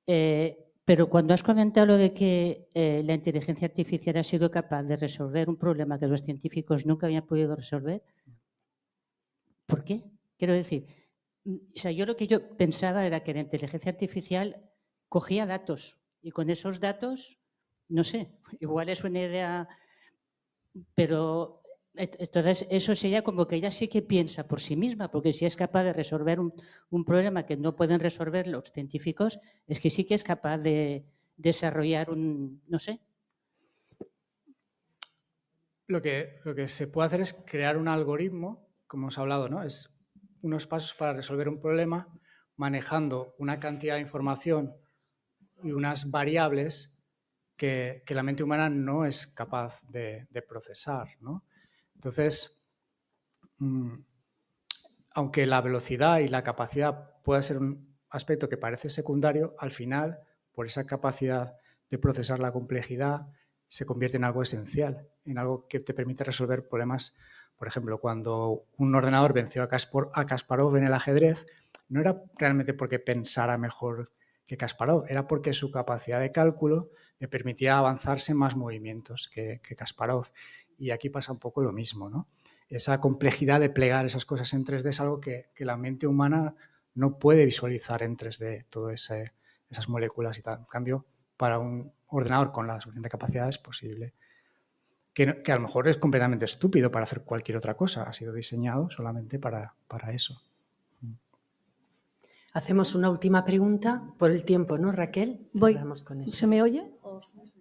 Pero cuando has comentado lo de que la inteligencia artificial ha sido capaz de resolver un problema que los científicos nunca habían podido resolver, ¿por qué? Quiero decir, o sea, yo lo que yo pensaba era que la inteligencia artificial cogía datos y con esos datos, no sé, igual es una idea, pero entonces eso sería como que ella sí que piensa por sí misma, porque si es capaz de resolver un problema que no pueden resolver los científicos, es que sí que es capaz de desarrollar no sé. Lo que se puede hacer es crear un algoritmo, como hemos hablado, ¿no? Es unos pasos para resolver un problema manejando una cantidad de información y unas variables que la mente humana no es capaz de procesar, ¿no? Entonces, aunque la velocidad y la capacidad pueda ser un aspecto que parece secundario, al final, por esa capacidad de procesar la complejidad, se convierte en algo esencial, en algo que te permite resolver problemas. Por ejemplo, cuando un ordenador venció a Kasparov en el ajedrez, no era realmente porque pensara mejor que Kasparov, era porque su capacidad de cálculo le permitía avanzarse más movimientos que Kasparov. Y aquí pasa un poco lo mismo, ¿no? Esa complejidad de plegar esas cosas en 3D es algo que la mente humana no puede visualizar en 3D, todas esas moléculas y tal. En cambio, para un ordenador con la suficiente capacidad es posible. Que a lo mejor es completamente estúpido para hacer cualquier otra cosa. Ha sido diseñado solamente para eso. Hacemos una última pregunta por el tiempo, ¿no, Raquel? Vamos con eso. ¿Se me oye?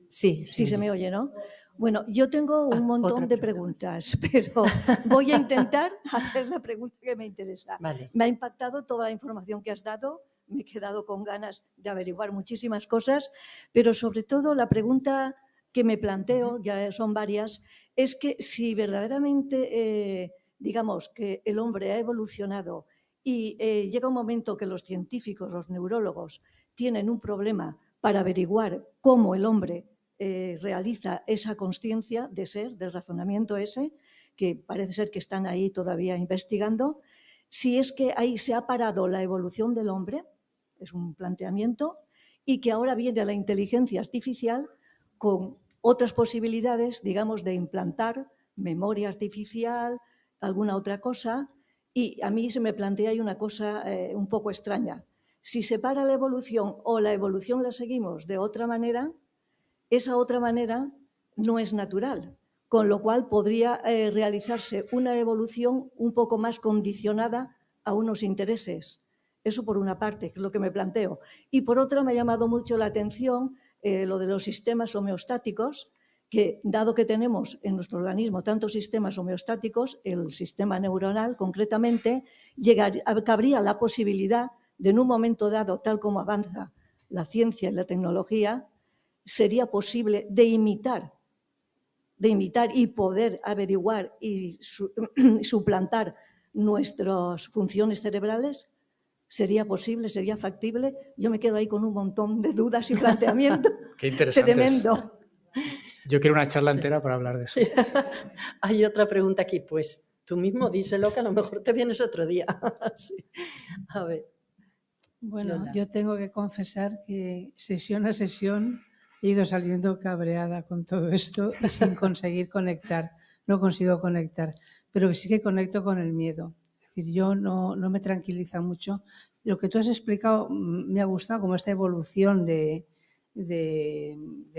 Sí, sí, se me oye, ¿no? Bueno, yo tengo un montón de preguntas, pero voy a intentar hacer la pregunta que me interesa. Vale. Me ha impactado toda la información que has dado, me he quedado con ganas de averiguar muchísimas cosas, pero sobre todo la pregunta que me planteo, ya son varias, es que si verdaderamente, digamos, que el hombre ha evolucionado y llega un momento que los científicos, los neurólogos, tienen un problema para averiguar cómo el hombre realiza esa consciencia de ser, del razonamiento ese, que parece ser que están ahí todavía investigando, si es que ahí se ha parado la evolución del hombre, es un planteamiento, y que ahora viene la inteligencia artificial con otras posibilidades, digamos, de implantar memoria artificial, alguna otra cosa, y a mí se me plantea ahí una cosa un poco extraña. Si se para la evolución o la evolución la seguimos de otra manera, esa otra manera no es natural, con lo cual podría realizarse una evolución un poco más condicionada a unos intereses. Eso por una parte, que es lo que me planteo. Y por otra me ha llamado mucho la atención lo de los sistemas homeostáticos, que dado que tenemos en nuestro organismo tantos sistemas homeostáticos, el sistema neuronal concretamente, cabría la posibilidad de en un momento dado, tal como avanza la ciencia y la tecnología, sería posible de imitar y poder averiguar y suplantar nuestras funciones cerebrales. ¿Sería posible? ¿Sería factible? Yo me quedo ahí con un montón de dudas y planteamientos. Qué interesante. Tremendo. Yo quiero una charla entera para hablar de eso. Sí. Hay otra pregunta aquí, pues tú mismo díselo, que a lo mejor te vienes otro día. Sí. A ver. Bueno, Lola. yo tengo que confesar que sesión a sesión he ido saliendo cabreada con todo esto y sin conseguir conectar. No consigo conectar, pero sí que conecto con el miedo. Es decir, yo no me tranquiliza mucho. Lo que tú has explicado me ha gustado, como esta evolución de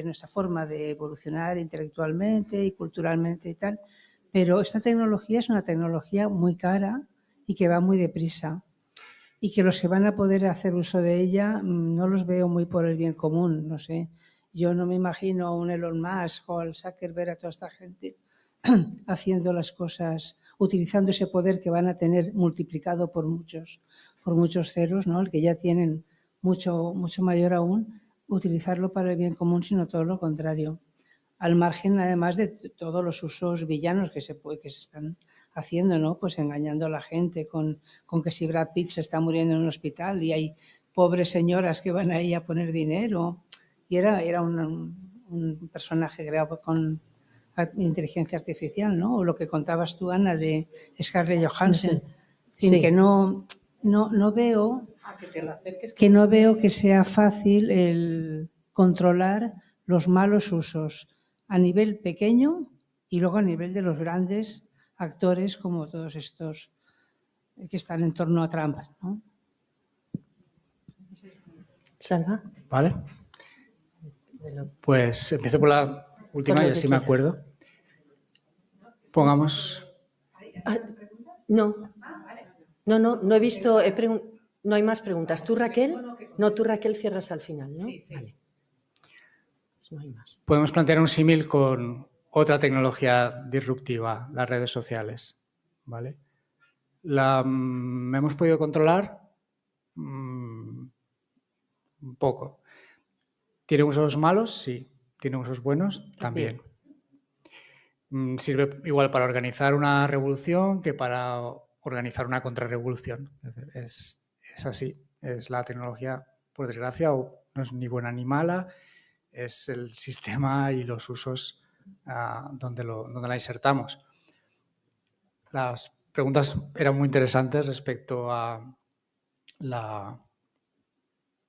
nuestra forma de evolucionar intelectualmente y culturalmente y tal, pero esta tecnología es una tecnología muy cara y que va muy deprisa. Y que los que van a poder hacer uso de ella no los veo muy por el bien común, no sé. Yo no me imagino a un Elon Musk o al Zuckerberg, a toda esta gente haciendo las cosas, utilizando ese poder que van a tener multiplicado por muchos ceros, ¿no? El que ya tienen mucho mayor aún, utilizarlo para el bien común, sino todo lo contrario. Al margen, además, de todos los usos villanos que se están haciendo, ¿no? Pues engañando a la gente con que si Brad Pitt se está muriendo en un hospital y hay pobres señoras que van ahí a poner dinero. Y era un personaje creado con inteligencia artificial, ¿no? O lo que contabas tú, Ana, de Scarlett Johansson. Sí. Sí. Que no veo que sea fácil el controlar los malos usos a nivel pequeño y luego a nivel de los grandes actores como todos estos que están en torno a Trump, ¿no? Salva. Vale. Pues empiezo por la última y así me acuerdo. Pongamos... No he visto... No hay más preguntas. ¿Tú, Raquel? No, tú, Raquel, cierras al final, ¿no? Sí. Vale. Pues no hay más. Podemos plantear un símil con otra tecnología disruptiva, las redes sociales, ¿vale? ¿Hemos podido controlar? Un poco. ¿Tiene usos malos? Sí. ¿Tiene usos buenos? También. Sirve igual para organizar una revolución que para organizar una contrarrevolución. Es así. Es la tecnología, por desgracia, no es ni buena ni mala. Es el sistema y los usos donde la insertamos. Las preguntas eran muy interesantes respecto a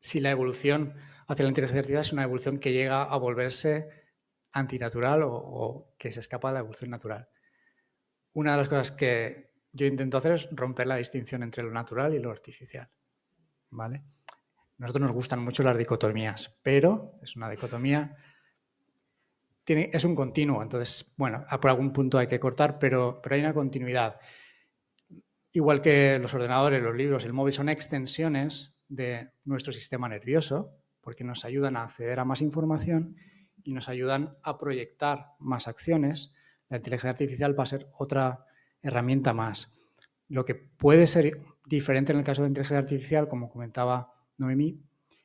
si la evolución hacia la inteligencia artificial es una evolución que llega a volverse antinatural o que se escapa de la evolución natural. Una de las cosas que yo intento hacer es romper la distinción entre lo natural y lo artificial, ¿vale? A nosotros nos gustan mucho las dicotomías, pero es una dicotomía, es un continuo, entonces, bueno, por algún punto hay que cortar, pero hay una continuidad. Igual que los ordenadores, los libros, el móvil son extensiones de nuestro sistema nervioso, porque nos ayudan a acceder a más información y nos ayudan a proyectar más acciones. La inteligencia artificial va a ser otra herramienta más. Lo que puede ser diferente en el caso de la inteligencia artificial, como comentaba Noemí,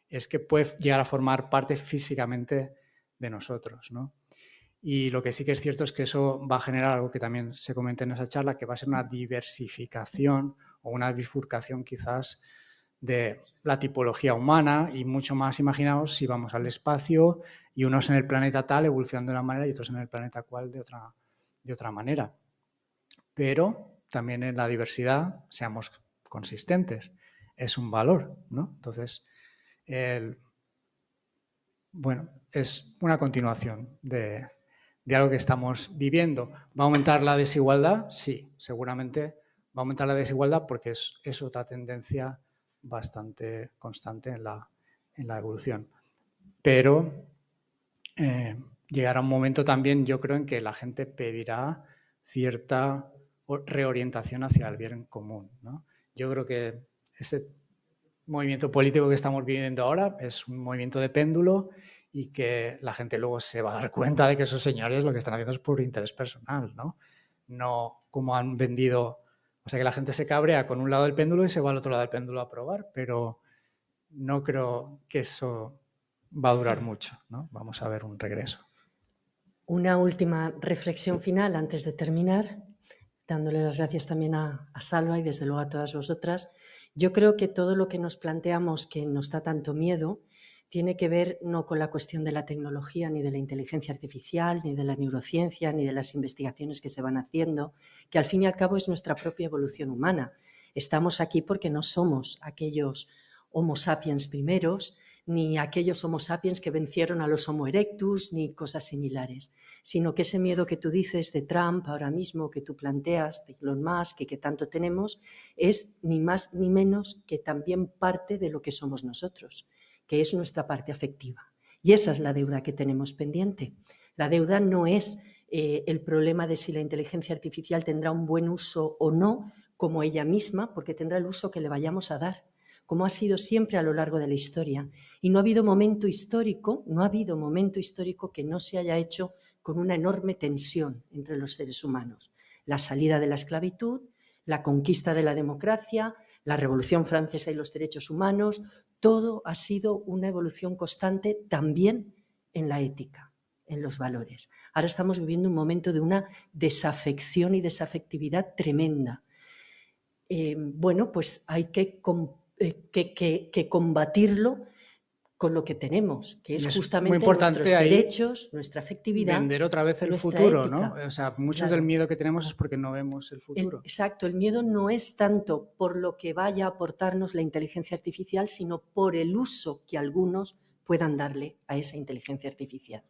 es que puede llegar a formar parte físicamente de nosotros, ¿no? Y lo que sí que es cierto es que eso va a generar algo que también se comenta en esa charla, que va a ser una diversificación o una bifurcación quizás de la tipología humana y mucho más, imaginaos, si vamos al espacio y unos en el planeta tal evolucionando de una manera y otros en el planeta cual de otra manera. Pero también en la diversidad seamos consistentes. Es un valor, ¿no? Entonces, bueno, es una continuación de algo que estamos viviendo. ¿Va a aumentar la desigualdad? Sí, seguramente va a aumentar la desigualdad porque es otra tendencia bastante constante en la evolución. Pero llegará un momento también, yo creo, en que la gente pedirá cierta reorientación hacia el bien común, ¿no? Yo creo que ese movimiento político que estamos viviendo ahora es un movimiento de péndulo y que la gente luego se va a dar cuenta de que esos señores lo que están haciendo es por interés personal, ¿no? No como han vendido. O sea, que la gente se cabrea con un lado del péndulo y se va al otro lado del péndulo a probar, pero no creo que eso va a durar mucho, ¿no? Vamos a ver un regreso. Una última reflexión final antes de terminar, dándole las gracias también a Salva y desde luego a todas vosotras. Yo creo que todo lo que nos planteamos que nos da tanto miedo tiene que ver no con la cuestión de la tecnología, ni de la inteligencia artificial, ni de la neurociencia, ni de las investigaciones que se van haciendo, que al fin y al cabo es nuestra propia evolución humana. Estamos aquí porque no somos aquellos Homo sapiens primeros, ni aquellos Homo sapiens que vencieron a los Homo erectus, ni cosas similares, sino que ese miedo que tú dices de Trump ahora mismo, que tú planteas, de Elon Musk, que tanto tenemos, es ni más ni menos que también parte de lo que somos nosotros, que es nuestra parte afectiva. Y esa es la deuda que tenemos pendiente. La deuda no es el problema de si la inteligencia artificial tendrá un buen uso o no, como ella misma, porque tendrá el uso que le vayamos a dar, como ha sido siempre a lo largo de la historia. Y no ha habido momento histórico que no se haya hecho con una enorme tensión entre los seres humanos. La salida de la esclavitud, la conquista de la democracia, la Revolución Francesa y los derechos humanos, todo ha sido una evolución constante también en la ética, en los valores. Ahora estamos viviendo un momento de una desafección y desafectividad tremenda. Bueno, pues hay que combatirlo con lo que tenemos, que es justamente nuestros derechos, nuestra afectividad. Vender otra vez el futuro, ética, ¿no? O sea, mucho del miedo que tenemos es porque no vemos el futuro. Exacto, el miedo no es tanto por lo que vaya a aportarnos la inteligencia artificial, sino por el uso que algunos puedan darle a esa inteligencia artificial.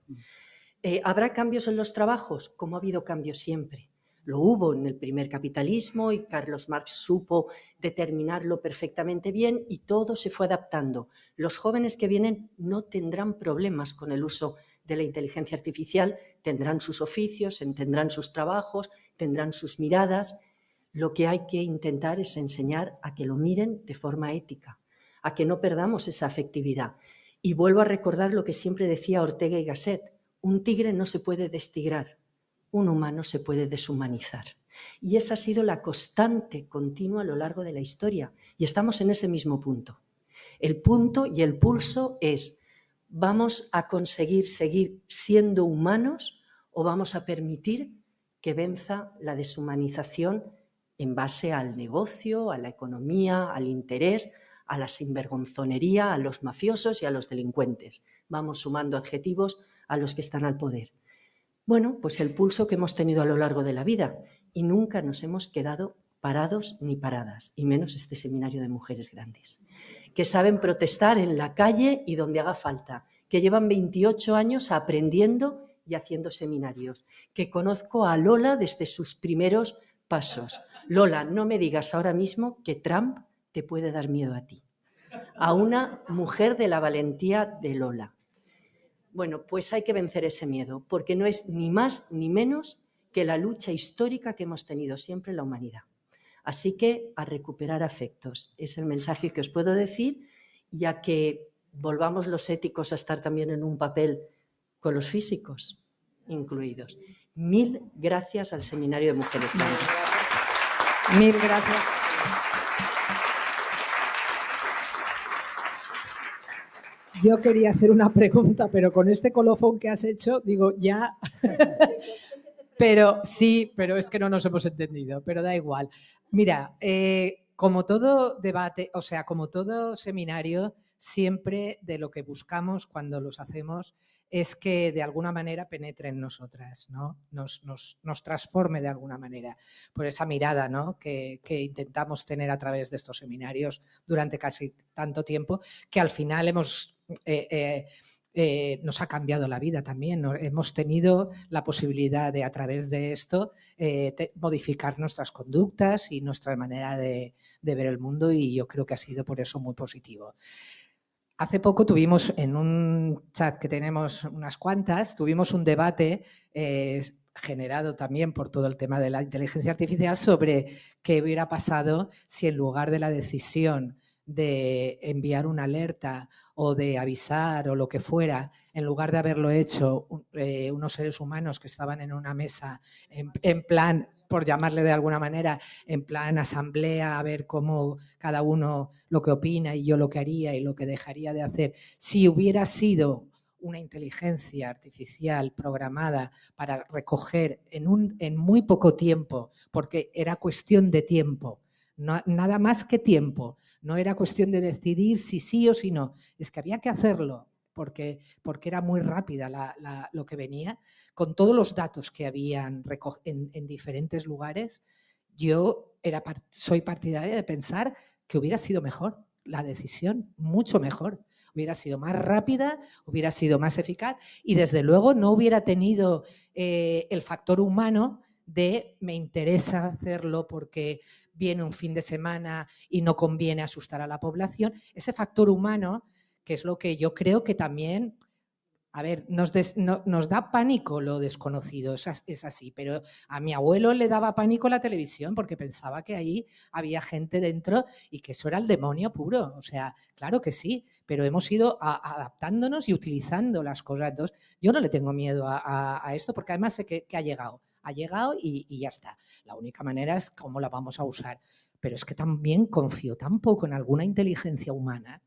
¿Habrá cambios en los trabajos? Como ha habido cambios siempre. Lo hubo en el primer capitalismo y Carlos Marx supo determinarlo perfectamente bien y todo se fue adaptando. Los jóvenes que vienen no tendrán problemas con el uso de la inteligencia artificial, tendrán sus oficios, tendrán sus trabajos, tendrán sus miradas. Lo que hay que intentar es enseñar a que lo miren de forma ética, a que no perdamos esa afectividad. Y vuelvo a recordar lo que siempre decía Ortega y Gasset: un tigre no se puede destigrar, un humano se puede deshumanizar. Y esa ha sido la constante continua a lo largo de la historia. Y estamos en ese mismo punto. El punto y el pulso es: ¿vamos a conseguir seguir siendo humanos o vamos a permitir que venza la deshumanización en base al negocio, a la economía, al interés, a la sinvergonzonería, a los mafiosos y a los delincuentes? Vamos sumando adjetivos a los que están al poder. Bueno, pues el pulso que hemos tenido a lo largo de la vida, y nunca nos hemos quedado parados ni paradas, y menos este seminario de mujeres grandes, que saben protestar en la calle y donde haga falta, que llevan 28 años aprendiendo y haciendo seminarios, que conozco a Lola desde sus primeros pasos. Lola, no me digas ahora mismo que Trump te puede dar miedo a ti. A una mujer de la valentía de Lola. Bueno, pues hay que vencer ese miedo, porque no es ni más ni menos que la lucha histórica que hemos tenido siempre en la humanidad. Así que a recuperar afectos es el mensaje que os puedo decir, y a que volvamos los éticos a estar también en un papel con los físicos incluidos. 1000 gracias al Seminario de Mujeres Grandes. 1000 gracias. Yo quería hacer una pregunta, pero con este colofón que has hecho, digo, ya... Pero sí, pero es que no nos hemos entendido, pero da igual. Mira, como todo debate, o sea, como todo seminario, siempre de lo que buscamos cuando los hacemos es que de alguna manera penetre en nosotras, ¿no? Nos transforme de alguna manera por esa mirada, ¿no? que intentamos tener a través de estos seminarios durante casi tanto tiempo, que al final hemos nos ha cambiado la vida también. Hemos tenido la posibilidad de, a través de esto, modificar nuestras conductas y nuestra manera de ver el mundo, y yo creo que ha sido por eso muy positivo. Hace poco tuvimos, en un chat que tenemos unas cuantas, tuvimos un debate generado también por todo el tema de la inteligencia artificial sobre qué hubiera pasado si, en lugar de la decisión de enviar una alerta o de avisar o lo que fuera, en lugar de haberlo hecho unos seres humanos que estaban en una mesa en plan, por llamarle de alguna manera, en plan asamblea, a ver cómo cada uno lo que opina y yo lo que haría y lo que dejaría de hacer, si hubiera sido una inteligencia artificial programada para recoger en muy poco tiempo, porque era cuestión de tiempo, no, nada más que tiempo, no era cuestión de decidir si sí o si no, es que había que hacerlo porque era muy rápida lo que venía, con todos los datos que habían en diferentes lugares. Yo soy partidaria de pensar que hubiera sido mejor la decisión, mucho mejor. Hubiera sido más rápida, hubiera sido más eficaz y, desde luego, no hubiera tenido el factor humano de me interesa hacerlo porque viene un fin de semana y no conviene asustar a la población. Ese factor humano, que es lo que yo creo que también, a ver, nos da pánico lo desconocido, es así, pero a mi abuelo le daba pánico la televisión porque pensaba que ahí había gente dentro y que eso era el demonio puro. O sea, claro que sí, pero hemos ido adaptándonos y utilizando las cosas. Entonces, yo no le tengo miedo a esto porque además sé que ha llegado y ya está. La única manera es cómo la vamos a usar. Pero es que también confío tan poco en alguna inteligencia humana,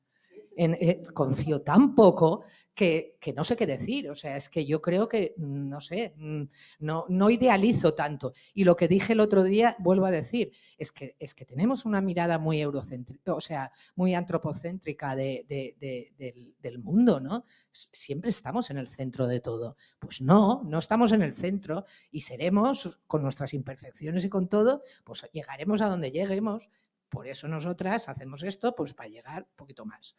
confío tan poco que no sé qué decir. O sea, es que yo creo que, no sé, no idealizo tanto. Y lo que dije el otro día, vuelvo a decir, es que tenemos una mirada muy eurocéntrica, o sea, muy antropocéntrica del mundo, ¿no? Siempre estamos en el centro de todo. Pues no estamos en el centro y seremos, con nuestras imperfecciones y con todo, pues llegaremos a donde lleguemos. Por eso nosotras hacemos esto, pues para llegar un poquito más.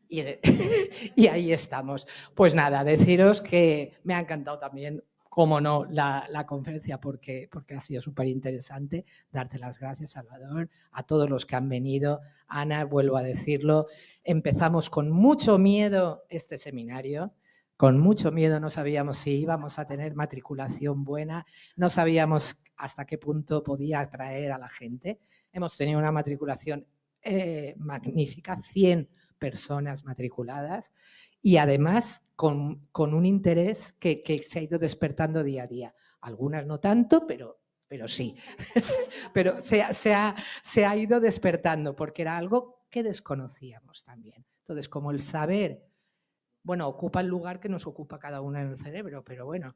Y ahí estamos. Pues nada, deciros que me ha encantado también, cómo no, la conferencia porque ha sido súper interesante. Darte las gracias, Salvador, a todos los que han venido. Ana, vuelvo a decirlo, empezamos con mucho miedo este seminario. Con mucho miedo, no sabíamos si íbamos a tener matriculación buena, no sabíamos hasta qué punto podía atraer a la gente. Hemos tenido una matriculación magnífica, 100 personas matriculadas y además con un interés que se ha ido despertando día a día. Algunas no tanto, pero sí. Pero se ha ido despertando porque era algo que desconocíamos también. Entonces, como el saber, bueno, ocupa el lugar que nos ocupa cada una en el cerebro, pero bueno,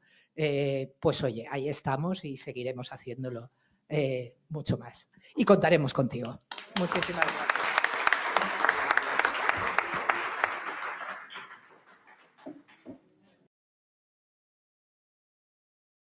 pues oye, ahí estamos y seguiremos haciéndolo mucho más. Y contaremos contigo. Muchísimas gracias.